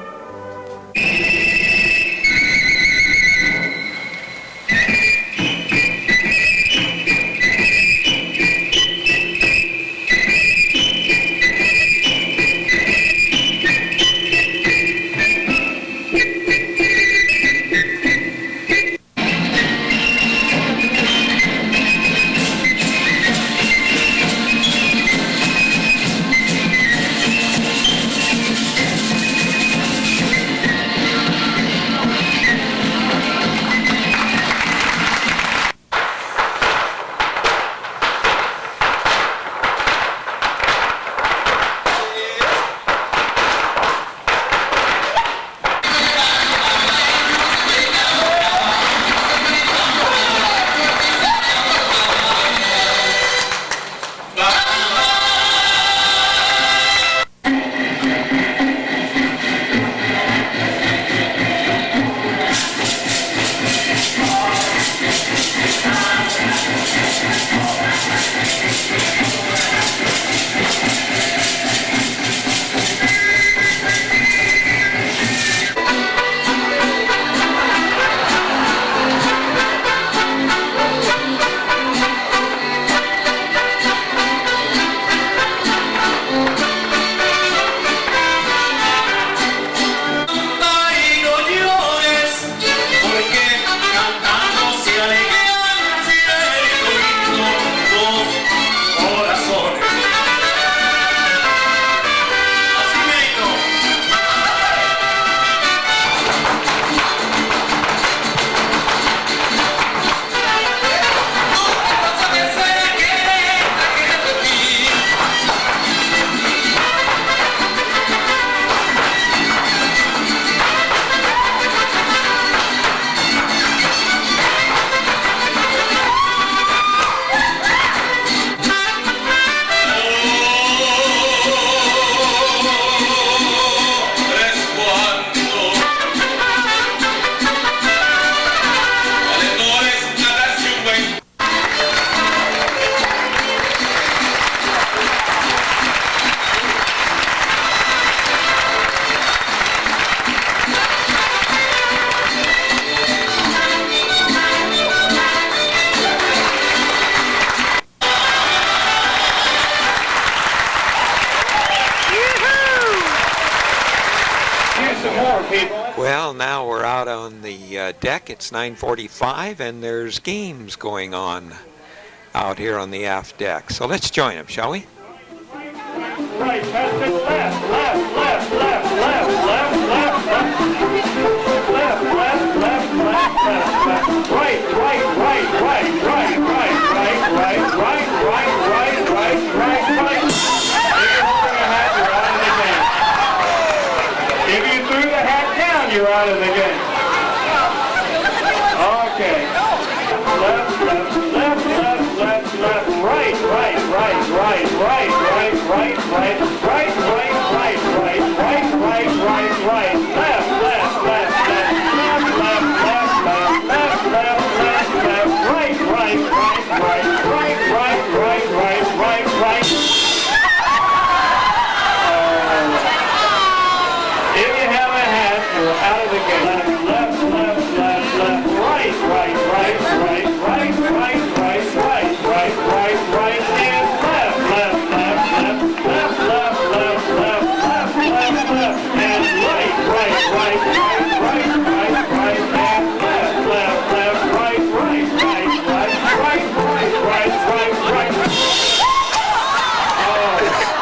now we're out on the deck. It's 9:45, and there's games going on out here on the aft deck. So let's join them, shall we? Right, pass to the left, left, left, left, left, left, left, left, left, left, left, left, left, right, right, right, right, right, right, right, right, right, right, right, right, right, right. If you're holding a hat, you're out of the game. If you threw the hat down, you're out of the game. Okay. Left, left, left, left, left, left, right, right, right, right, right, right, right, right, right, right, right, right, right, right, right, right, left, left, left, left, left, left, left, left, left, left, left, right, right, right, right, right, right, right, right, right, right. If you have a hat, you're out of the game. Left, left, left, left, right, right, right, right, right, right, right, right, right, right, right, and left, left, left, left, left, left, left, left, left, left, left, and right, right, right, right, right, right, right, and left, left, left, right, right, right, right, right, right, right, right, right.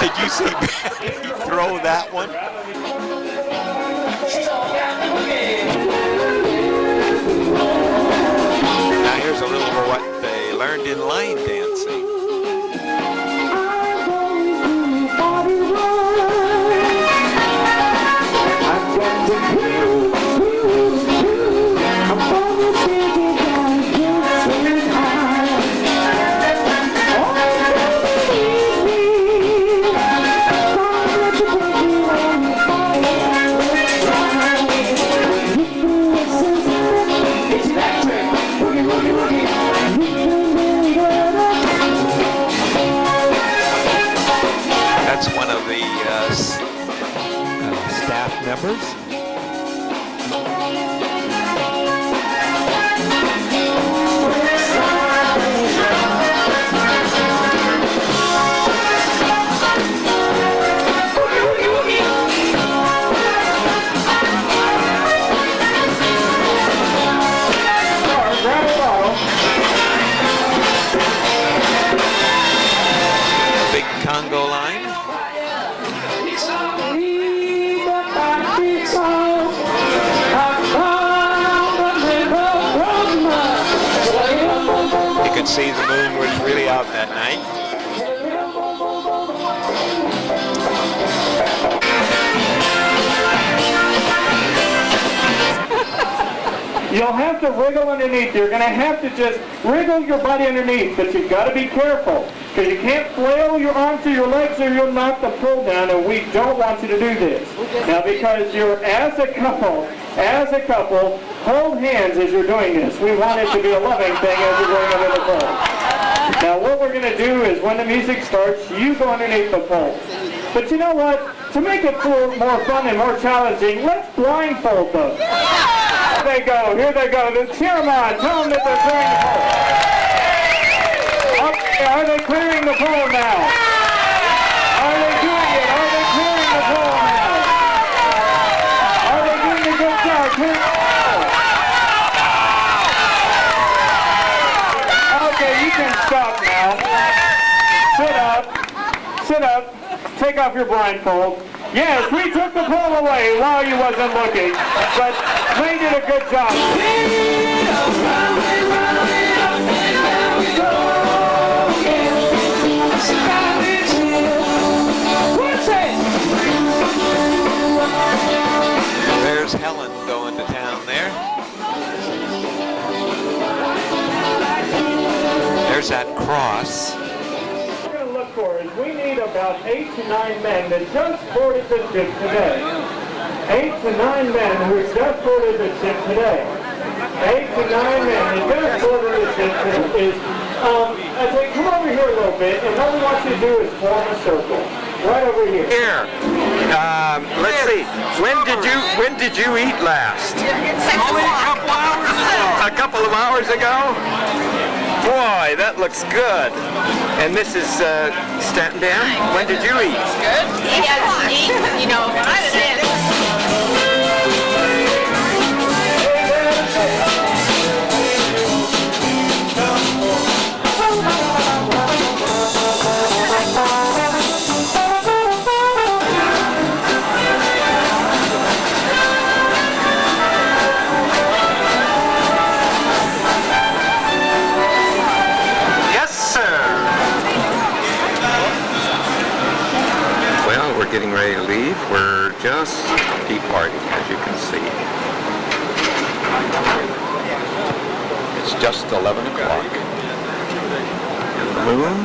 Did you see Betty throw that one? Now here's a little of what they learned in line dancing. That's one of the staff members. Big Congo line. You could see the moon was really out that night. You'll have to wriggle underneath. You're going to have to just wriggle your body underneath, but you've got to be careful because you can't flail your arms or your legs or you'll knock the pull down, and we don't want you to do this. Now, because you're, as a couple, hold hands as you're doing this. We want it to be a loving thing as you're going under the pole. Now, what we're going to do is when the music starts, you go underneath the pole. But you know what? To make it more fun and more challenging, let's blindfold them. Here they go, here they go. Then cheer them on. Tell them that they're clearing the pole. Okay, are they clearing the pole now? Are they doing it? Are they clearing the pole now? Are they doing a good job clearing the pole? Okay, you can stop now. Sit up. Sit up. Take off your blindfold. Yes, we took the pole away while you wasn't looking, but they did a good job. There's Helen going to town there. There's that cross. For is we need about 8 to 9 men that just boarded the ship today. 8 to 9 men who just boarded the ship today. 8 to 9 men that just boarded the ship today. I say, come over here a little bit, and what we want you to do is form a circle. Right over here. Here. Let's see. When did you eat last? Only a couple hours ago. A couple of hours ago? Boy, that looks good. And Mrs. Stanton down, when did you eat? Good. He hasn't eaten, you know, just departing, as you can see. It's just 11 o'clock. And the moon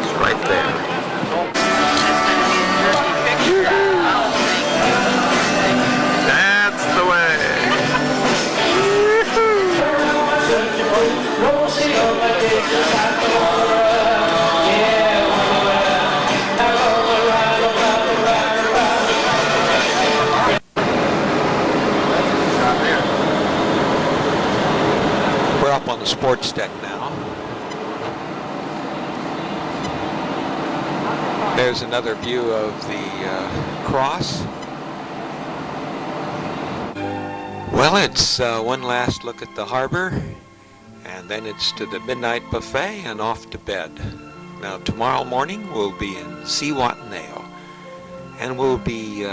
is right there. That's the way. We're up on the sports deck now. There's another view of the cross. Well, it's one last look at the harbor, and then it's to the midnight buffet and off to bed. Now, tomorrow morning we'll be in Zihuatanejo, and we'll be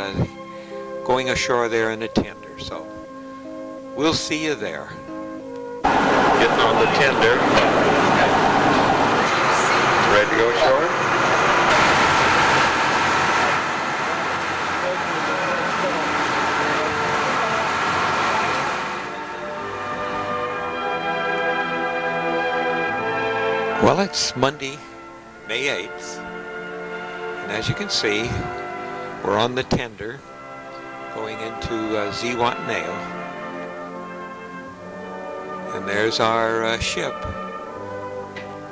going ashore there in a tender, so we'll see you there. Getting on the tender. Ready to go ashore? Well, it's Monday, May 8th, and as you can see, we're on the tender going into Zihuatanejo, and there's our ship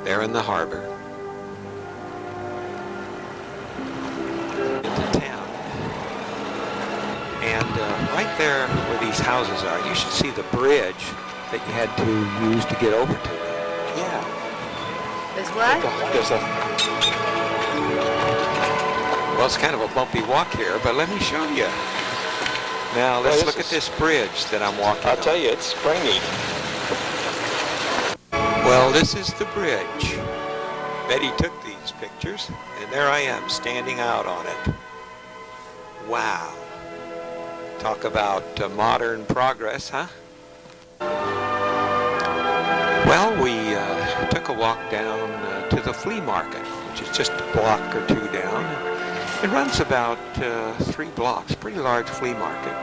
there in the harbor into town. And right there where these houses are, you should see the bridge that you had to use to get over to them. Yeah. There's what? Well, it's kind of a bumpy walk here, but let me show you. Now, let's look at this bridge that I'm walking on. I'll tell you, it's springy. Well, this is the bridge. Betty took these pictures, and there I am, standing out on it. Wow. Talk about modern progress, huh? Well, we took a walk down to the flea market, which is just a block or two down. It runs about 3 blocks, pretty large flea market.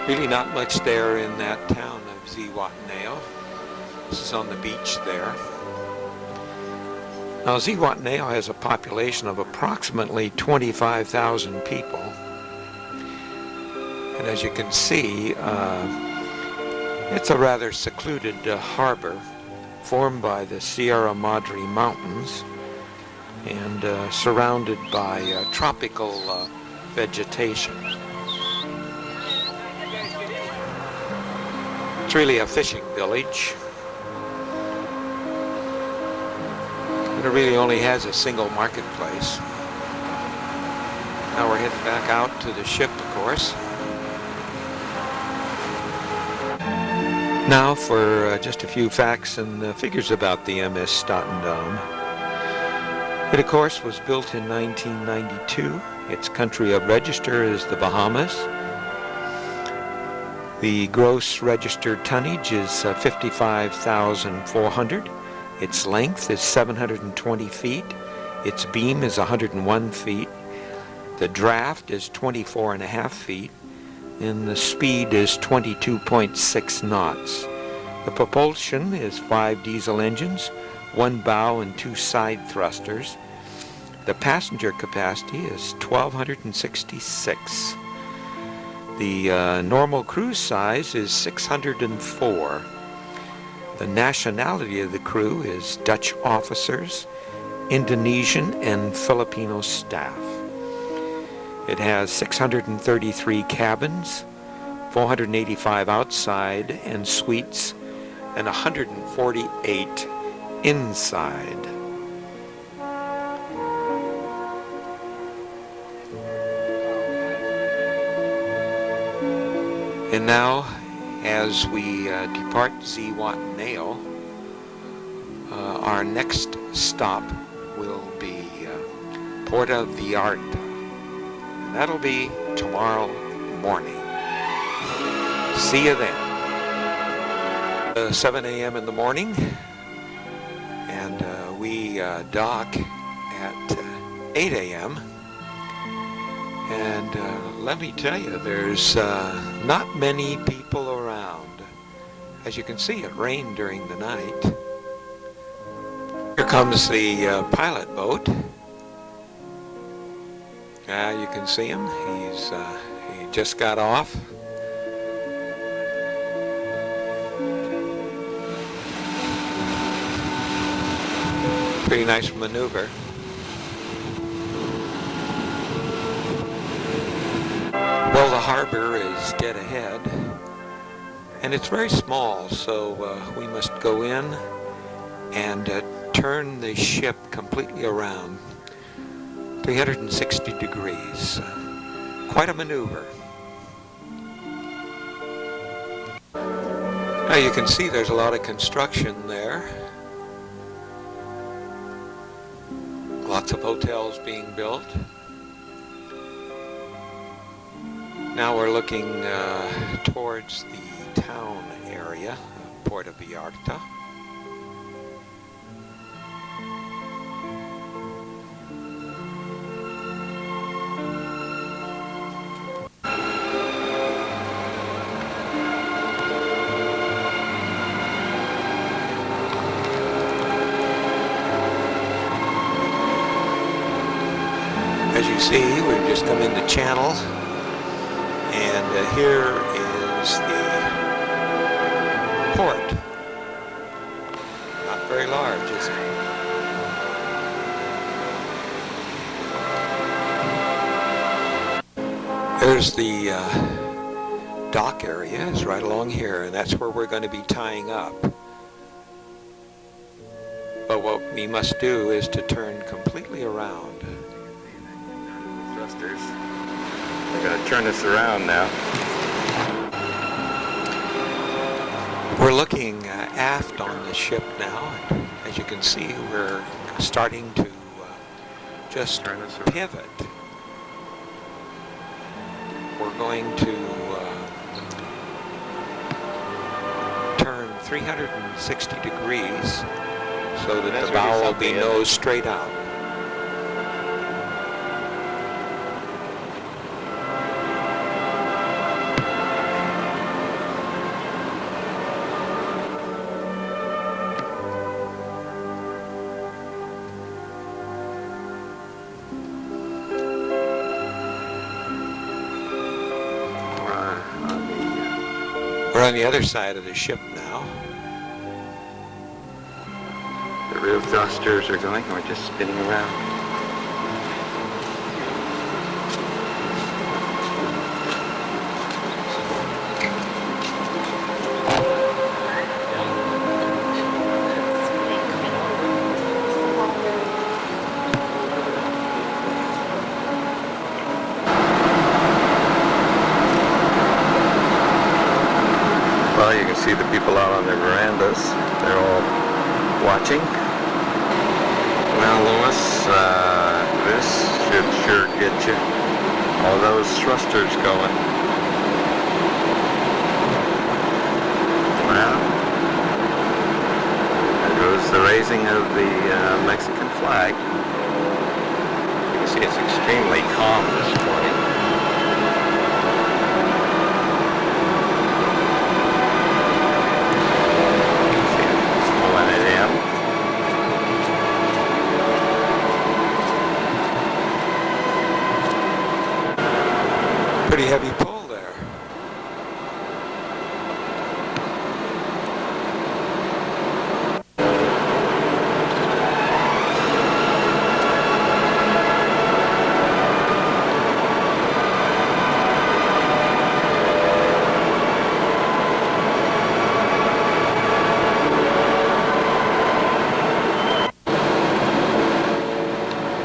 Really not much there in that town of Zihuatanejo. This is on the beach there. Now, Zihuatanejo has a population of approximately 25,000 people. And as you can see, it's a rather secluded harbor formed by the Sierra Madre Mountains and surrounded by tropical vegetation. It's really a fishing village. And it really only has a single marketplace. Now we're heading back out to the ship, of course. Now for just a few facts and figures about the MS Statendam. It, of course, was built in 1992. Its country of register is the Bahamas. The gross registered tonnage is 55,400. Its length is 720 feet. Its beam is 101 feet. The draft is 24.5 feet. And the speed is 22.6 knots. The propulsion is 5 diesel engines, 1 bow and 2 side thrusters. The passenger capacity is 1,266. The normal cruise size is 604. The nationality of the crew is Dutch officers, Indonesian and Filipino staff. It has 633 cabins, 485 outside and suites, and 148 inside. And now, as we depart Zihuatanejo, our next stop will be Puerto Vallarta. And that'll be tomorrow morning. See you then. 7 a.m. in the morning, and we dock at 8 a.m. And let me tell you, there's not many people around. As you can see, it rained during the night. Here comes the pilot boat. You can see him. He just got off. Pretty nice maneuver. Well, the harbor is dead ahead, and it's very small, so we must go in and turn the ship completely around 360 degrees. Quite a maneuver. Now you can see there's a lot of construction there. Lots of hotels being built. Now we're looking towards the town area, Puerto Vallarta. As you see, we've just come into Channel, and here is the port. Not very large, is it? There's the dock area, is right along here, and that's where we're going to be tying up. But what we must do is to turn completely around. We're going to turn this around now. We're looking aft on the ship now. And as you can see, we're starting to just pivot. We're going to turn 360 degrees so that the bow will be nose straight out. We're on the other side of the ship now. The rear thrusters are going, and we're just spinning around. Well, you can see the people out on their verandas. They're all watching. Well, Louis, this should sure get you. All those thrusters going. Well, there goes the raising of the Mexican flag. You can see it's extremely calm this morning. Pretty heavy pull there.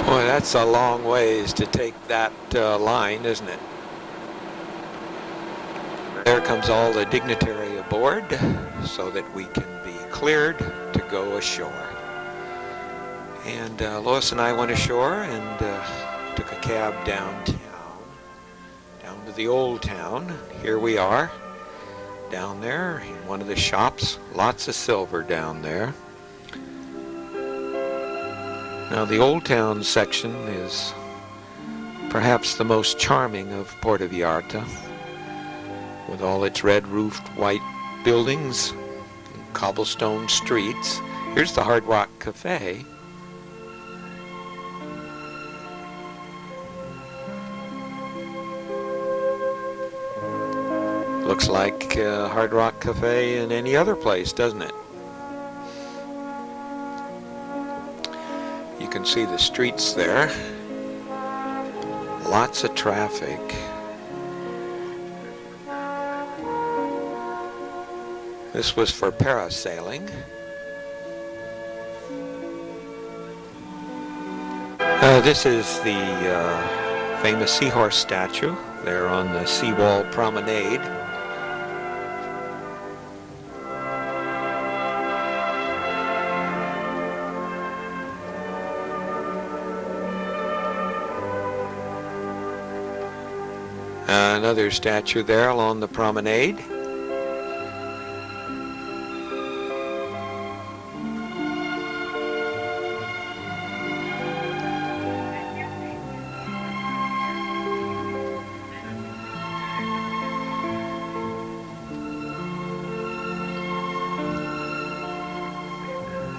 Boy, that's a long ways to take that line, isn't it? There comes all the dignitary aboard so that we can be cleared to go ashore. And Lois and I went ashore and took a cab downtown, down to the old town. Here we are, down there in one of the shops. Lots of silver down there. Now the old town section is Perhaps the most charming of Puerto Vallarta, with all its red-roofed white buildings and cobblestone streets. Here's the Hard Rock Cafe. Looks like a Hard Rock Cafe in any other place, doesn't it? You can see the streets there. Lots of traffic. This was for parasailing. This is the famous seahorse statue there on the seawall promenade. Another statue there along the promenade.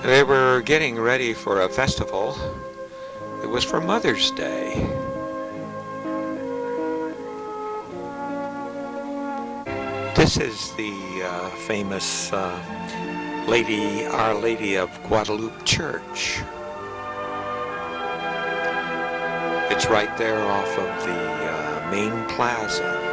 They were getting ready for a festival. It was for Mother's Day. This is the famous Our Lady of Guadalupe Church. It's right there off of the main plaza.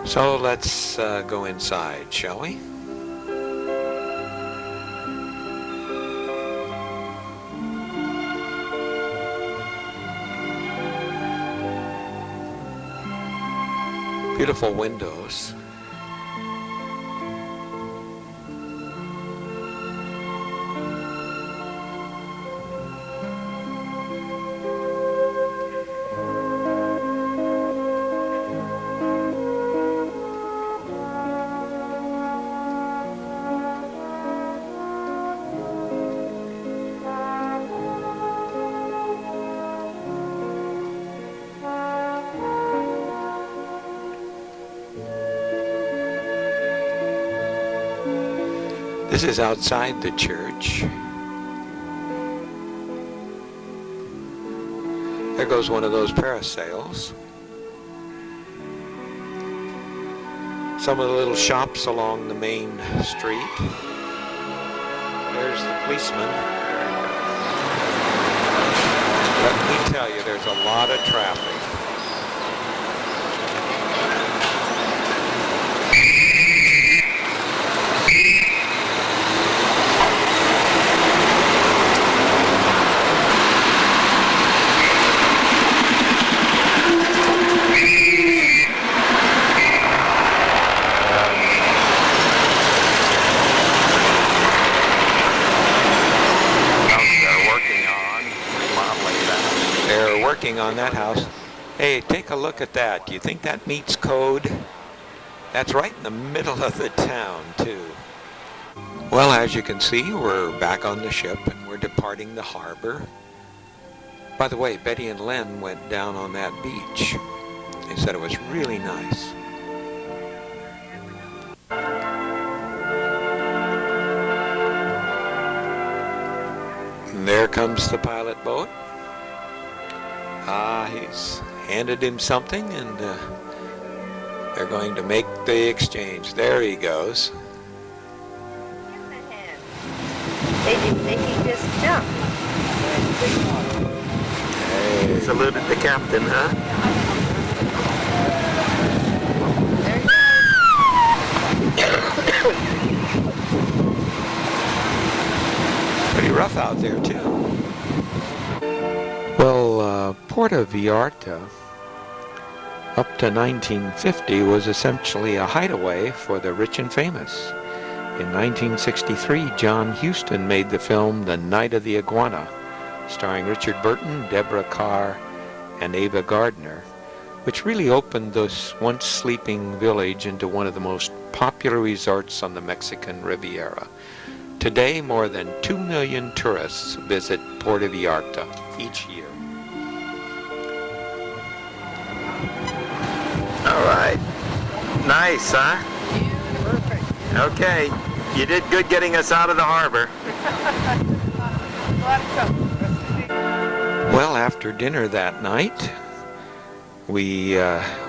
So let's go inside, shall we? Beautiful windows. This is outside the church. There goes one of those parasails. Some of the little shops along the main street. There's the policeman. Let me tell you, there's a lot of traffic. On that house. Hey, take a look at that. Do you think that meets code? That's right in the middle of the town, too. Well, as you can see, we're back on the ship and we're departing the harbor. By the way, Betty and Len went down on that beach. They said it was really nice. And there comes the pilot boat. He's handed him something, and they're going to make the exchange. There he goes. They can just jump. Hey, saluted the captain, huh? Pretty rough out there, too. Well, Puerto Vallarta, up to 1950, was essentially a hideaway for the rich and famous. In 1963, John Huston made the film The Night of the Iguana, starring Richard Burton, Deborah Carr, and Ava Gardner, which really opened this once sleeping village into one of the most popular resorts on the Mexican Riviera. Today, more than 2 million tourists visit Puerto Vallarta each year. All right. Nice, huh? Okay. You did good getting us out of the harbor. Well, after dinner that night, we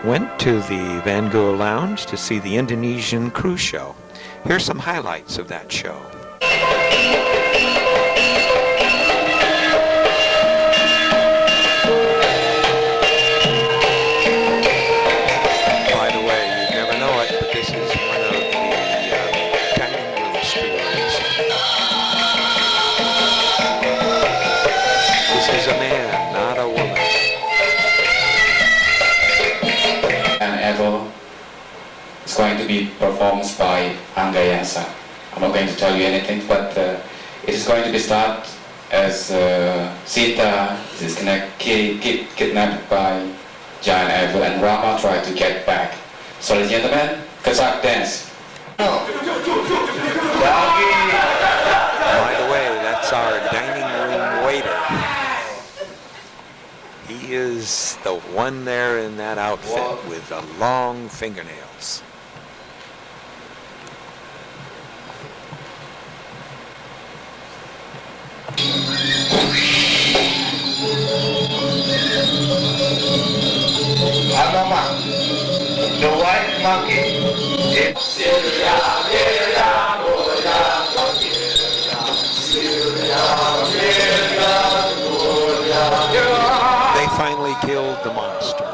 went to the Van Gogh Lounge to see the Indonesian cruise show. Here's some highlights of that show. By the way, you'd never know it, but this is one of the dining room stewards. This is a man, not a woman. And Evo is going to be performed by Angayasa. I'm not going to tell you anything, but it is going to be start as Sita is kidnapped by Giant Evo and Rama tried to get back. So ladies and gentlemen, Kazakh dance. By the way, that's our dining room waiter. He is the one there in that outfit with the long fingernails. Panama, the white monkey. They finally killed the monster.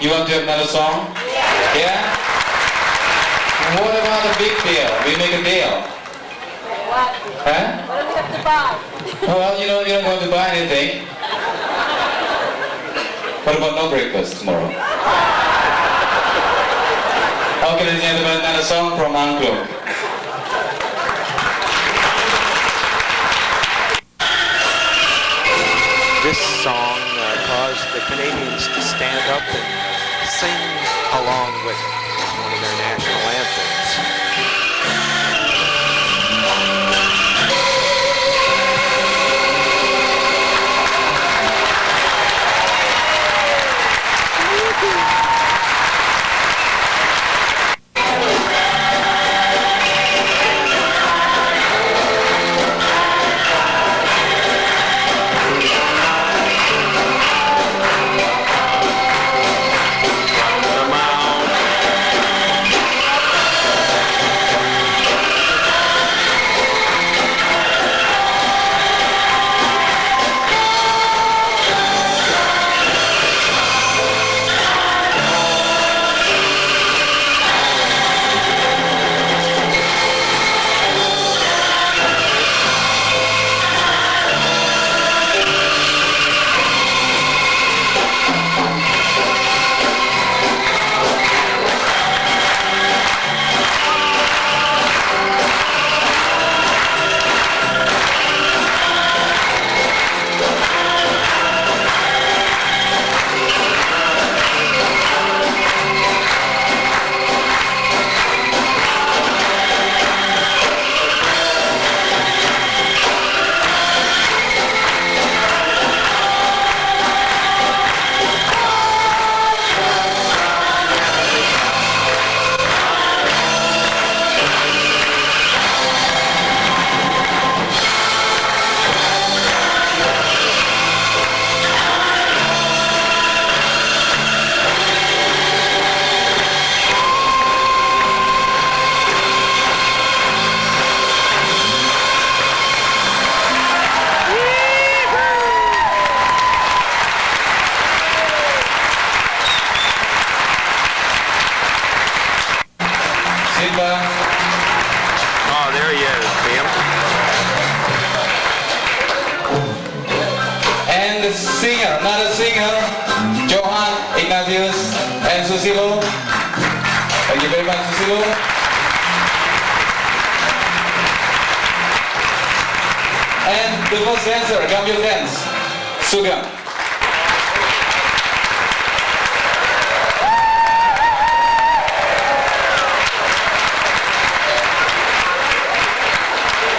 You want to have another song? Yeah? What about a big deal? We make a deal. What? Huh? What do we have to buy? Well, you don't want to buy anything. What about no breakfast tomorrow? Okay, ladies and gentlemen, another song from Angklung. This song caused the Canadians to stand up and sing along with it. It's one of their national anthems. Ignatius and Susilo. Thank you very much, Susilo. And the first dancer, come your dance, Sugam.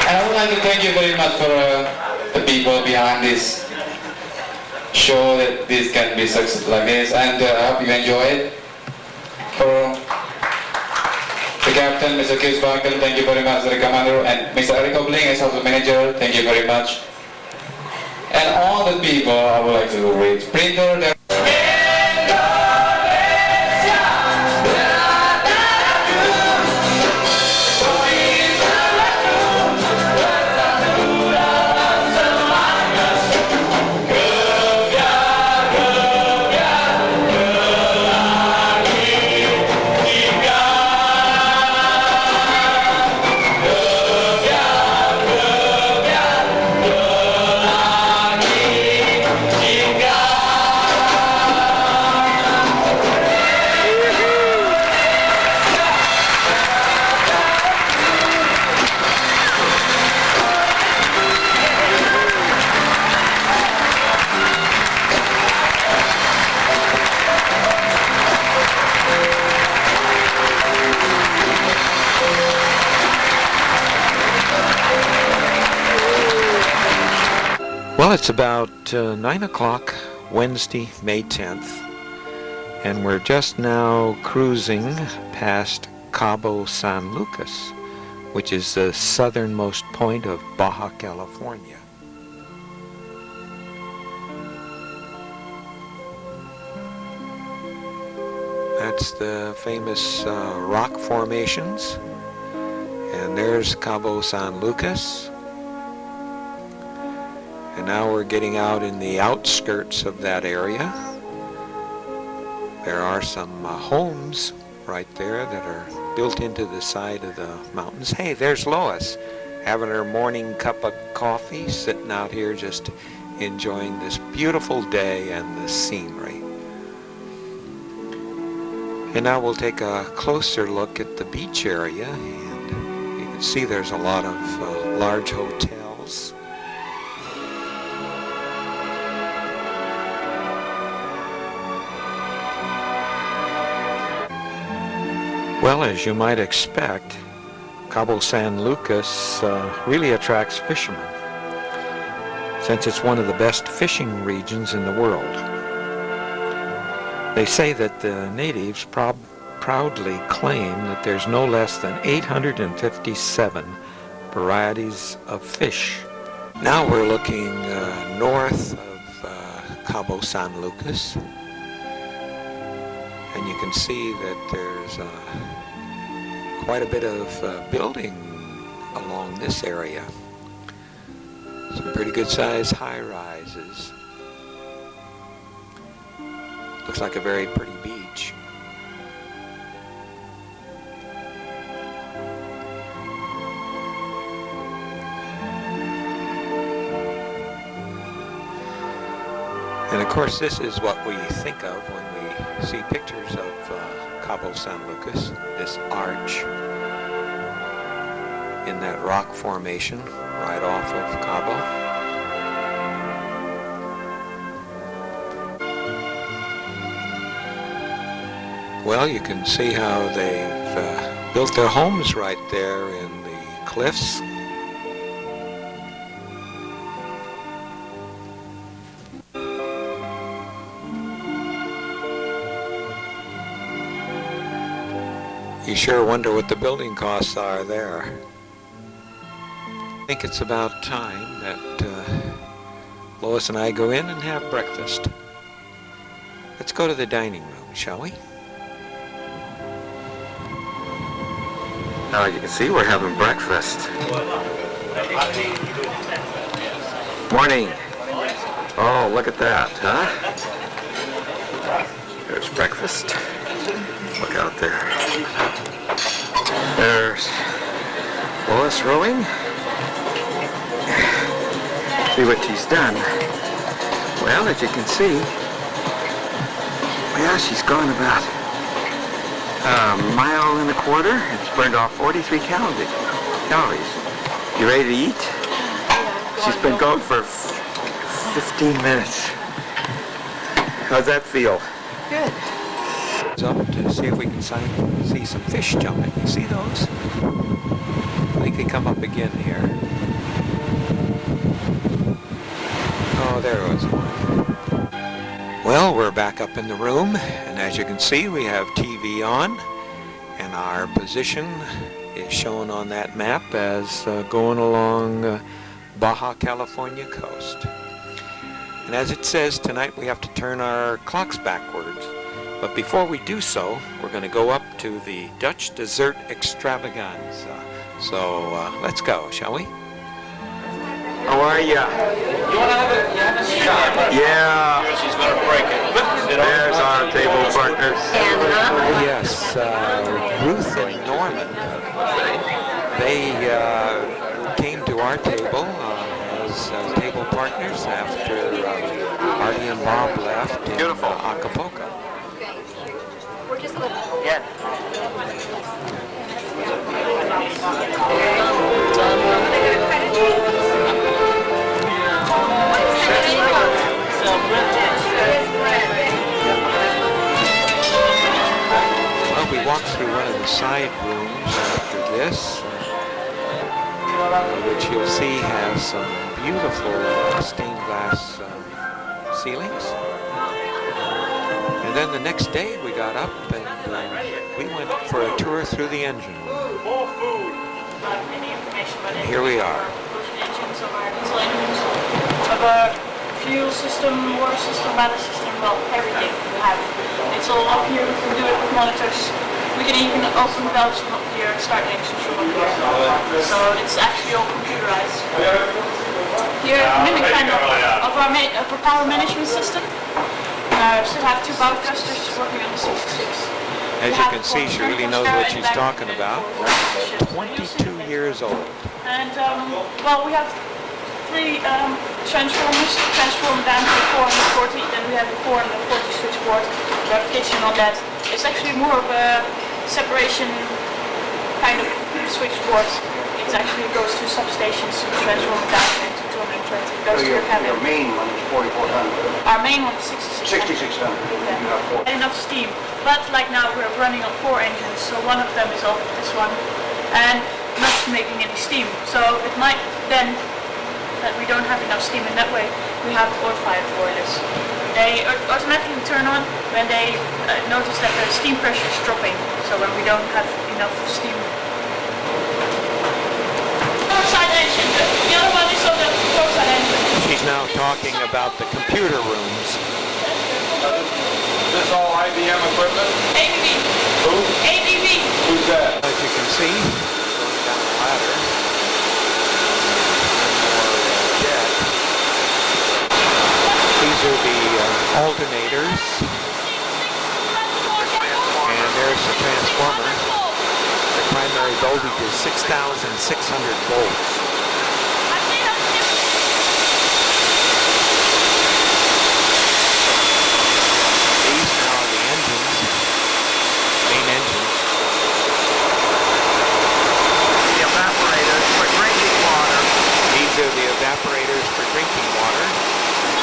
And I would like to thank you very much for the people behind this show, that this can be successful like this, and I hope you enjoy it. For the captain, Mr. Chris Barker, thank you very much, the commander, and Mr. Rico as the manager, thank you very much. And all the people I would like to read. Printer, Well, it's about 9 o'clock Wednesday, May 10th, and we're just now cruising past Cabo San Lucas, which is the southernmost point of Baja California. That's the famous rock formations, and there's Cabo San Lucas. And now we're getting out in the outskirts of that area. There are some homes right there that are built into the side of the mountains. Hey, there's Lois having her morning cup of coffee, sitting out here just enjoying this beautiful day and the scenery. And now we'll take a closer look at the beach area, and you can see there's a lot of large hotels. Well, as you might expect, Cabo San Lucas really attracts fishermen, since it's one of the best fishing regions in the world. They say that the natives proudly claim that there's no less than 857 varieties of fish. Now we're looking north of Cabo San Lucas, and you can see that there's quite a bit of building along this area. Some pretty good sized high-rises. Looks like a very pretty beach. And of course, this is what we think of when we see pictures of Cabo San Lucas, this arch in that rock formation right off of Cabo. Well, you can see how they've built their homes right there in the cliffs. You sure wonder what the building costs are there. I think it's about time that Lois and I go in and have breakfast. Let's go to the dining room, shall we? You can see we're having breakfast. Morning. Oh, look at that, huh? There's breakfast. Look out there. There's Lois rowing. See what she's done. Well, as you can see, we Well, she's gone about a mile and a quarter. It's burned off 43 calories. You ready to eat? She's been going for 15 minutes. How's that feel? Good. Up to see if we can see some fish jumping. You see those? I think they come up again here. Oh, there was one. Well, we're back up in the room, and as you can see, we have TV on, and our position is shown on that map as going along Baja California coast. And as it says, tonight we have to turn our clocks backwards. But before we do so, we're going to go up to the Dutch Dessert Extravaganza. So let's go, shall we? How are ya? You want to have a shot? Yeah. She's going to break it. There's our table partners. Yes, Ruth and Norman. They came to our table as table partners after Artie and Bob left in Acapulco. We're just looking. Yeah. Well, we walked through one of the side rooms after this, which you'll see has some beautiful stained glass ceilings. And then the next day we got up and we went for a tour through the engine room. And here we are. Of our fuel system, water system, ballast system, well, everything we have. It's all up here, we can do it with monitors. We can even open valves from up here, start engines from up here. So it's actually all computerized. Here, mimic kind of our power management system. Still have two power thrusters working on the 66. As you can see, she really knows what she's talking about. 22 years old. And, well, we have three transformers, transform down to 440, then we have a 440 switchboard. Verification on that. It's actually more of a separation kind of switchboard. It actually goes to substations, transform down into 220. Goes to your cabin. Your main one is 4400. Our main one is 6600. 6600. You have four. Enough steam. But like now we're running on 4 engines, so one of them is off this one, and not making any steam. So it might then that we don't have enough steam in that way. We have oil-fired boilers. They automatically turn on when they notice that the steam pressure is dropping. So when we don't have enough steam. Side engine. The other one is on the side engine. She's now talking about the computer rooms. Is this all IBM equipment? ABB. Who? ABB. Who's that? As you can see, going down the ladder. These are the alternators. And there's the transformer. The primary voltage is 6,600 volts. These now are the engines, main engines. The evaporators for drinking water. These are the evaporators for drinking water.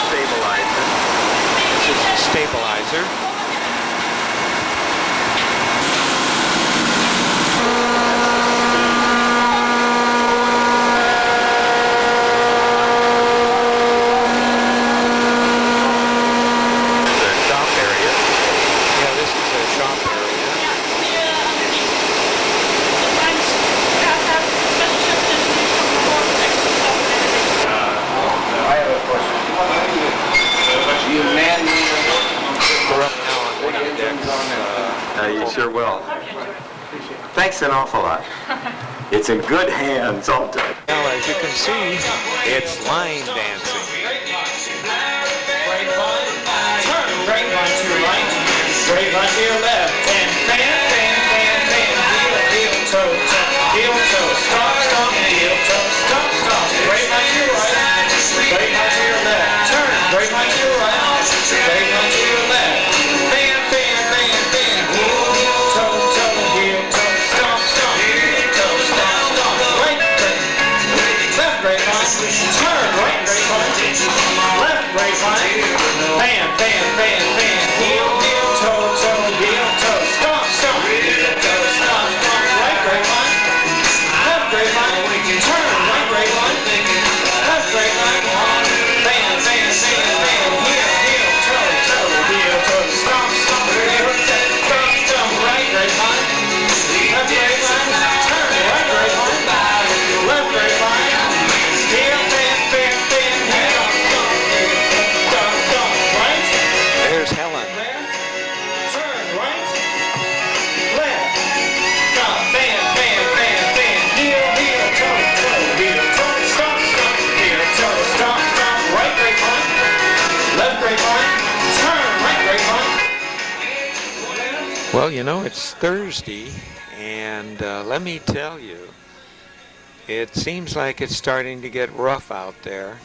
Stabilizer. This is the stabilizer. You sure will. Thanks an awful lot. It's in good hands all day. Well, as you can see, it's line dancing. Grapevine to your right, grapevine to your left, and bam, bam, bam, bam, heel, toe, stomp, stomp, heel, toe, stomp, stomp, grapevine to your right, grapevine to your left, turn, grapevine to your right, grapevine to your left, bam, bam. Well, you know, it's Thursday, and let me tell you, it seems like it's starting to get rough out there.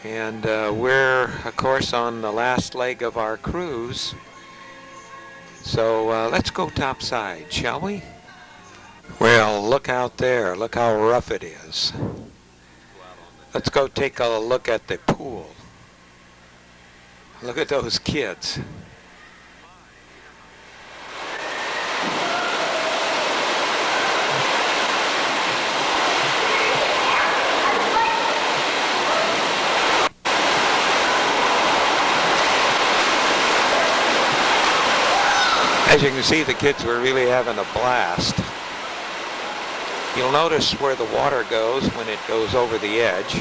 And we're, of course, on the last leg of our cruise. So let's go topside, shall we? Well, look out there. Look how rough it is. Let's go take a look at the pool. Look at those kids. As you can see, the kids were really having a blast. You'll notice where the water goes when it goes over the edge.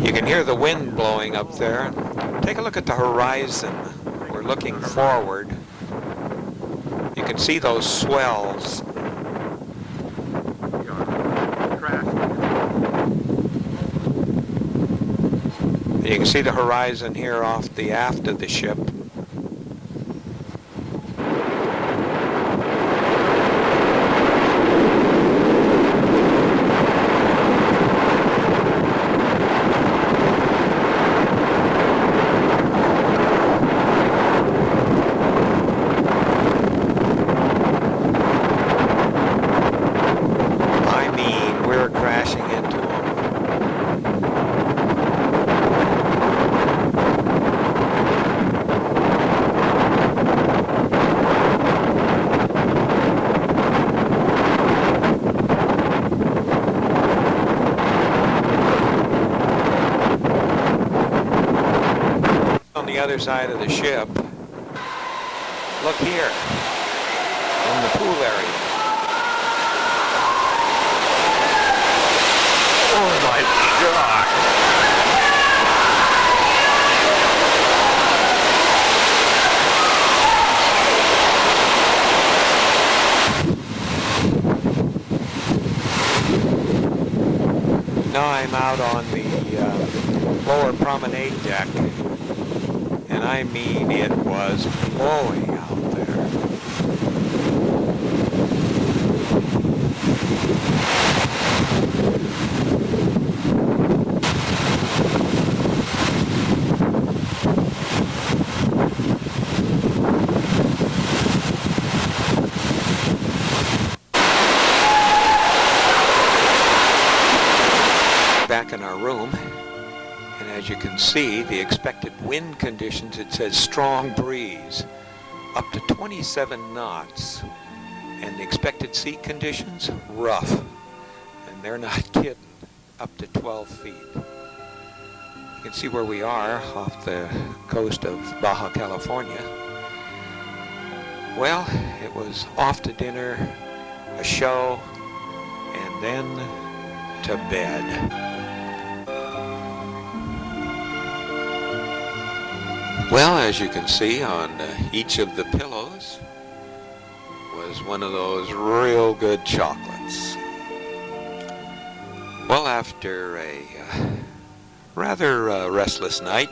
You can hear the wind blowing up there. Take a look at the horizon. We're looking forward. You can see those swells. You can see the horizon here off the aft of the ship. I mean, we're crashing into them. On the other side of the ship, look here, in the pool area. Oh my God! Now I'm out on the lower promenade deck. And I mean, it was blowing out there. Back in our room. And as you can see, the expected wind conditions, it says strong breeze, up to 27 knots. And the expected sea conditions, rough. And they're not kidding, up to 12 feet. You can see where we are off the coast of Baja California. Well, it was off to dinner, a show, and then to bed. Well, as you can see, on each of the pillows was one of those real good chocolates. Well, after a rather restless night,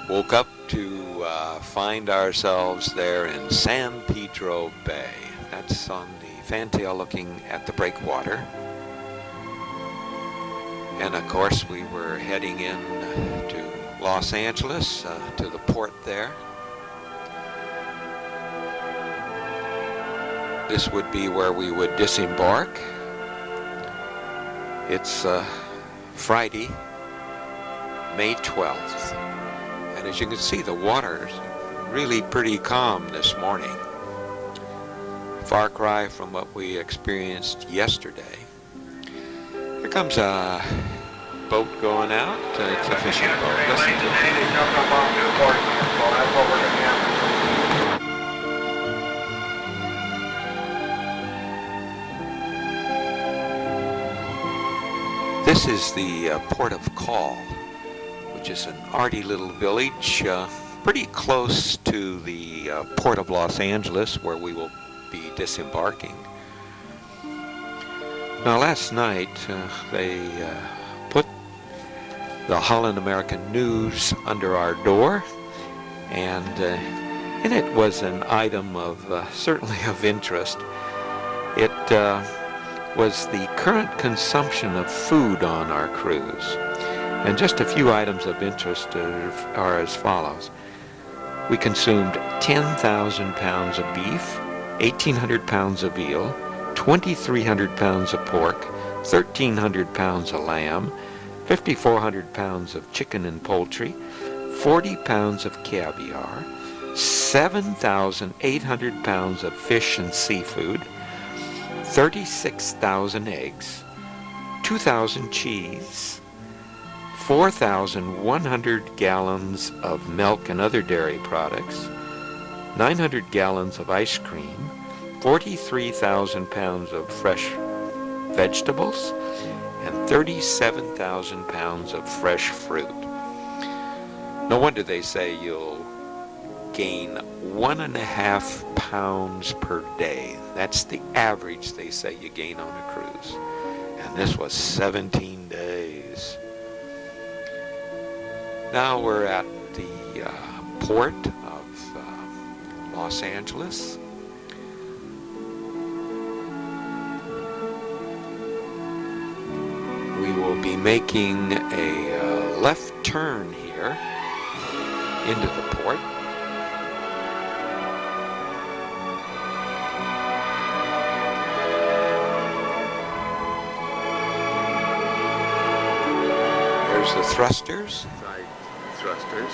woke up to find ourselves there in San Pedro Bay. That's on the fantail looking at the breakwater. And of course, we were heading in to Los Angeles, to the port there. This would be where we would disembark. It's Friday, May 12th. And as you can see, the water's really pretty calm this morning. Far cry from what we experienced yesterday. Here comes a boat going out. It's a fishing boat. Listen to it. This is the port of Call, which is an arty little village pretty close to the port of Los Angeles, where we will be disembarking. Now last night they put the Holland American News under our door, and in it was an item of certainly of interest. It was the current consumption of food on our cruise. And just a few items of interest are as follows. We consumed 10,000 pounds of beef, 1,800 pounds of veal, 2,300 pounds of pork, 1,300 pounds of lamb, 5,400 pounds of chicken and poultry, 40 pounds of caviar, 7,800 pounds of fish and seafood, 36,000 eggs, 2,000 cheese, 4,100 gallons of milk and other dairy products, 900 gallons of ice cream, 43,000 pounds of fresh vegetables, and 37,000 pounds of fresh fruit. No wonder they say you'll gain 1.5 pounds per day. That's the average they say you gain on a cruise. And this was 17 days. Now we're at the port of Los Angeles. We will be making a left turn here into the port. There's the thrusters. Side thrusters.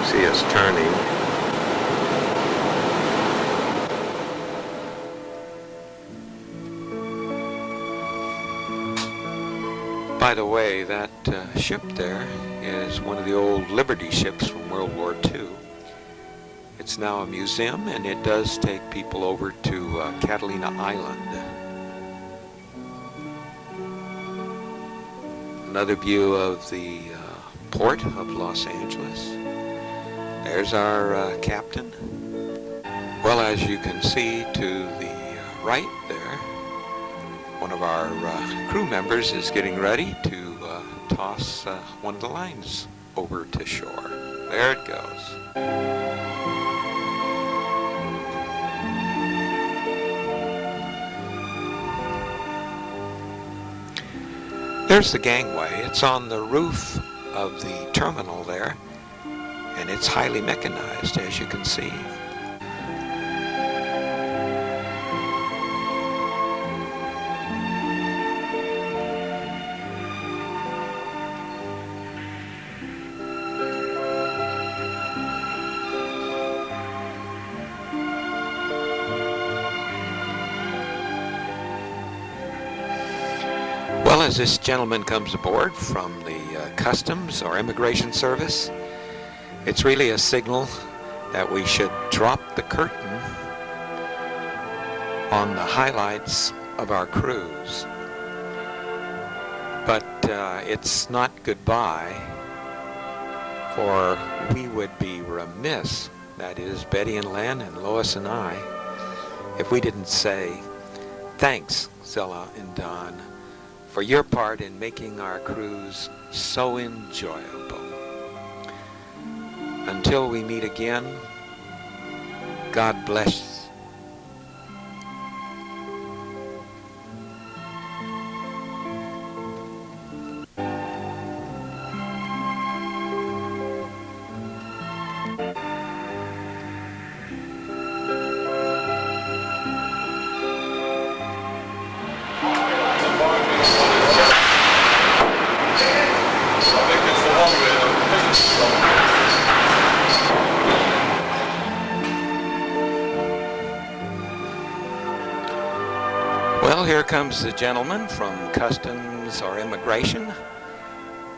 See us turning. By the way, that ship there is one of the old Liberty ships from World War II. It's now a museum, and it does take people over to Catalina Island. Another view of the port of Los Angeles. There's our captain. Well, as you can see to the right there, one of our crew members is getting ready to toss one of the lines over to shore. There it goes. There's the gangway. It's on the roof of the terminal there, and it's highly mechanized, as you can see. Well, as this gentleman comes aboard from the Customs or Immigration Service, it's really a signal that we should drop the curtain on the highlights of our cruise. But it's not goodbye, for we would be remiss, that is Betty and Len and Lois and I, if we didn't say thanks, Zella and Don, for your part in making our cruise so enjoyable. Until we meet again, God bless. Well, here comes the gentleman from Customs or Immigration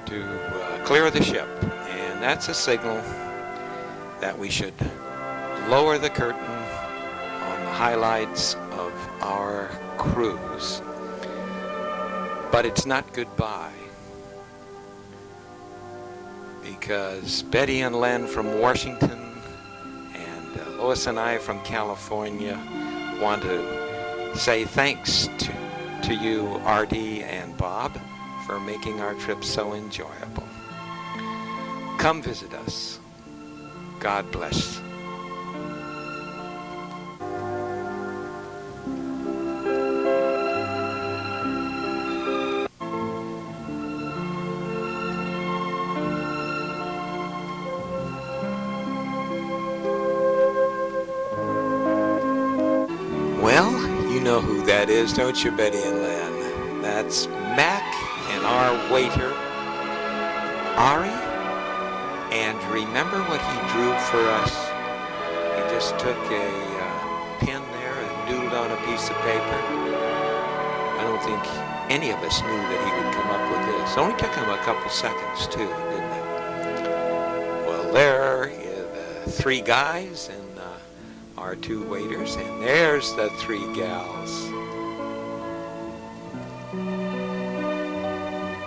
to clear the ship, and that's a signal that we should lower the curtain on the highlights of our cruise. But it's not goodbye, because Betty and Len from Washington and Lois and I from California want to say thanks to you, Artie and Bob, for making our trip so enjoyable. Come visit us. God bless. Well, you know who that is, don't you, Betty and Len? That's Mac and our waiter, Ari. And remember what he drew for us? He just took a pen there and doodled on a piece of paper. I don't think any of us knew that he would come up with this. It only took him a couple seconds, too, didn't it? Well, there are the three guys and our two waiters, and there's the three gals.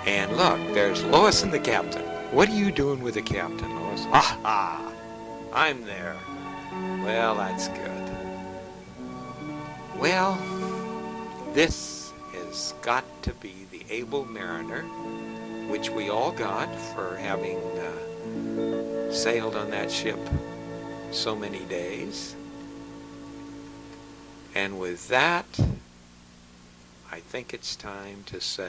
And look, there's Lois and the captain. What are you doing with the captain, Lois? Ha! I'm there. Well, that's good. Well, this has got to be the Able Mariner, which we all got for having sailed on that ship so many days. And with that, I think it's time to say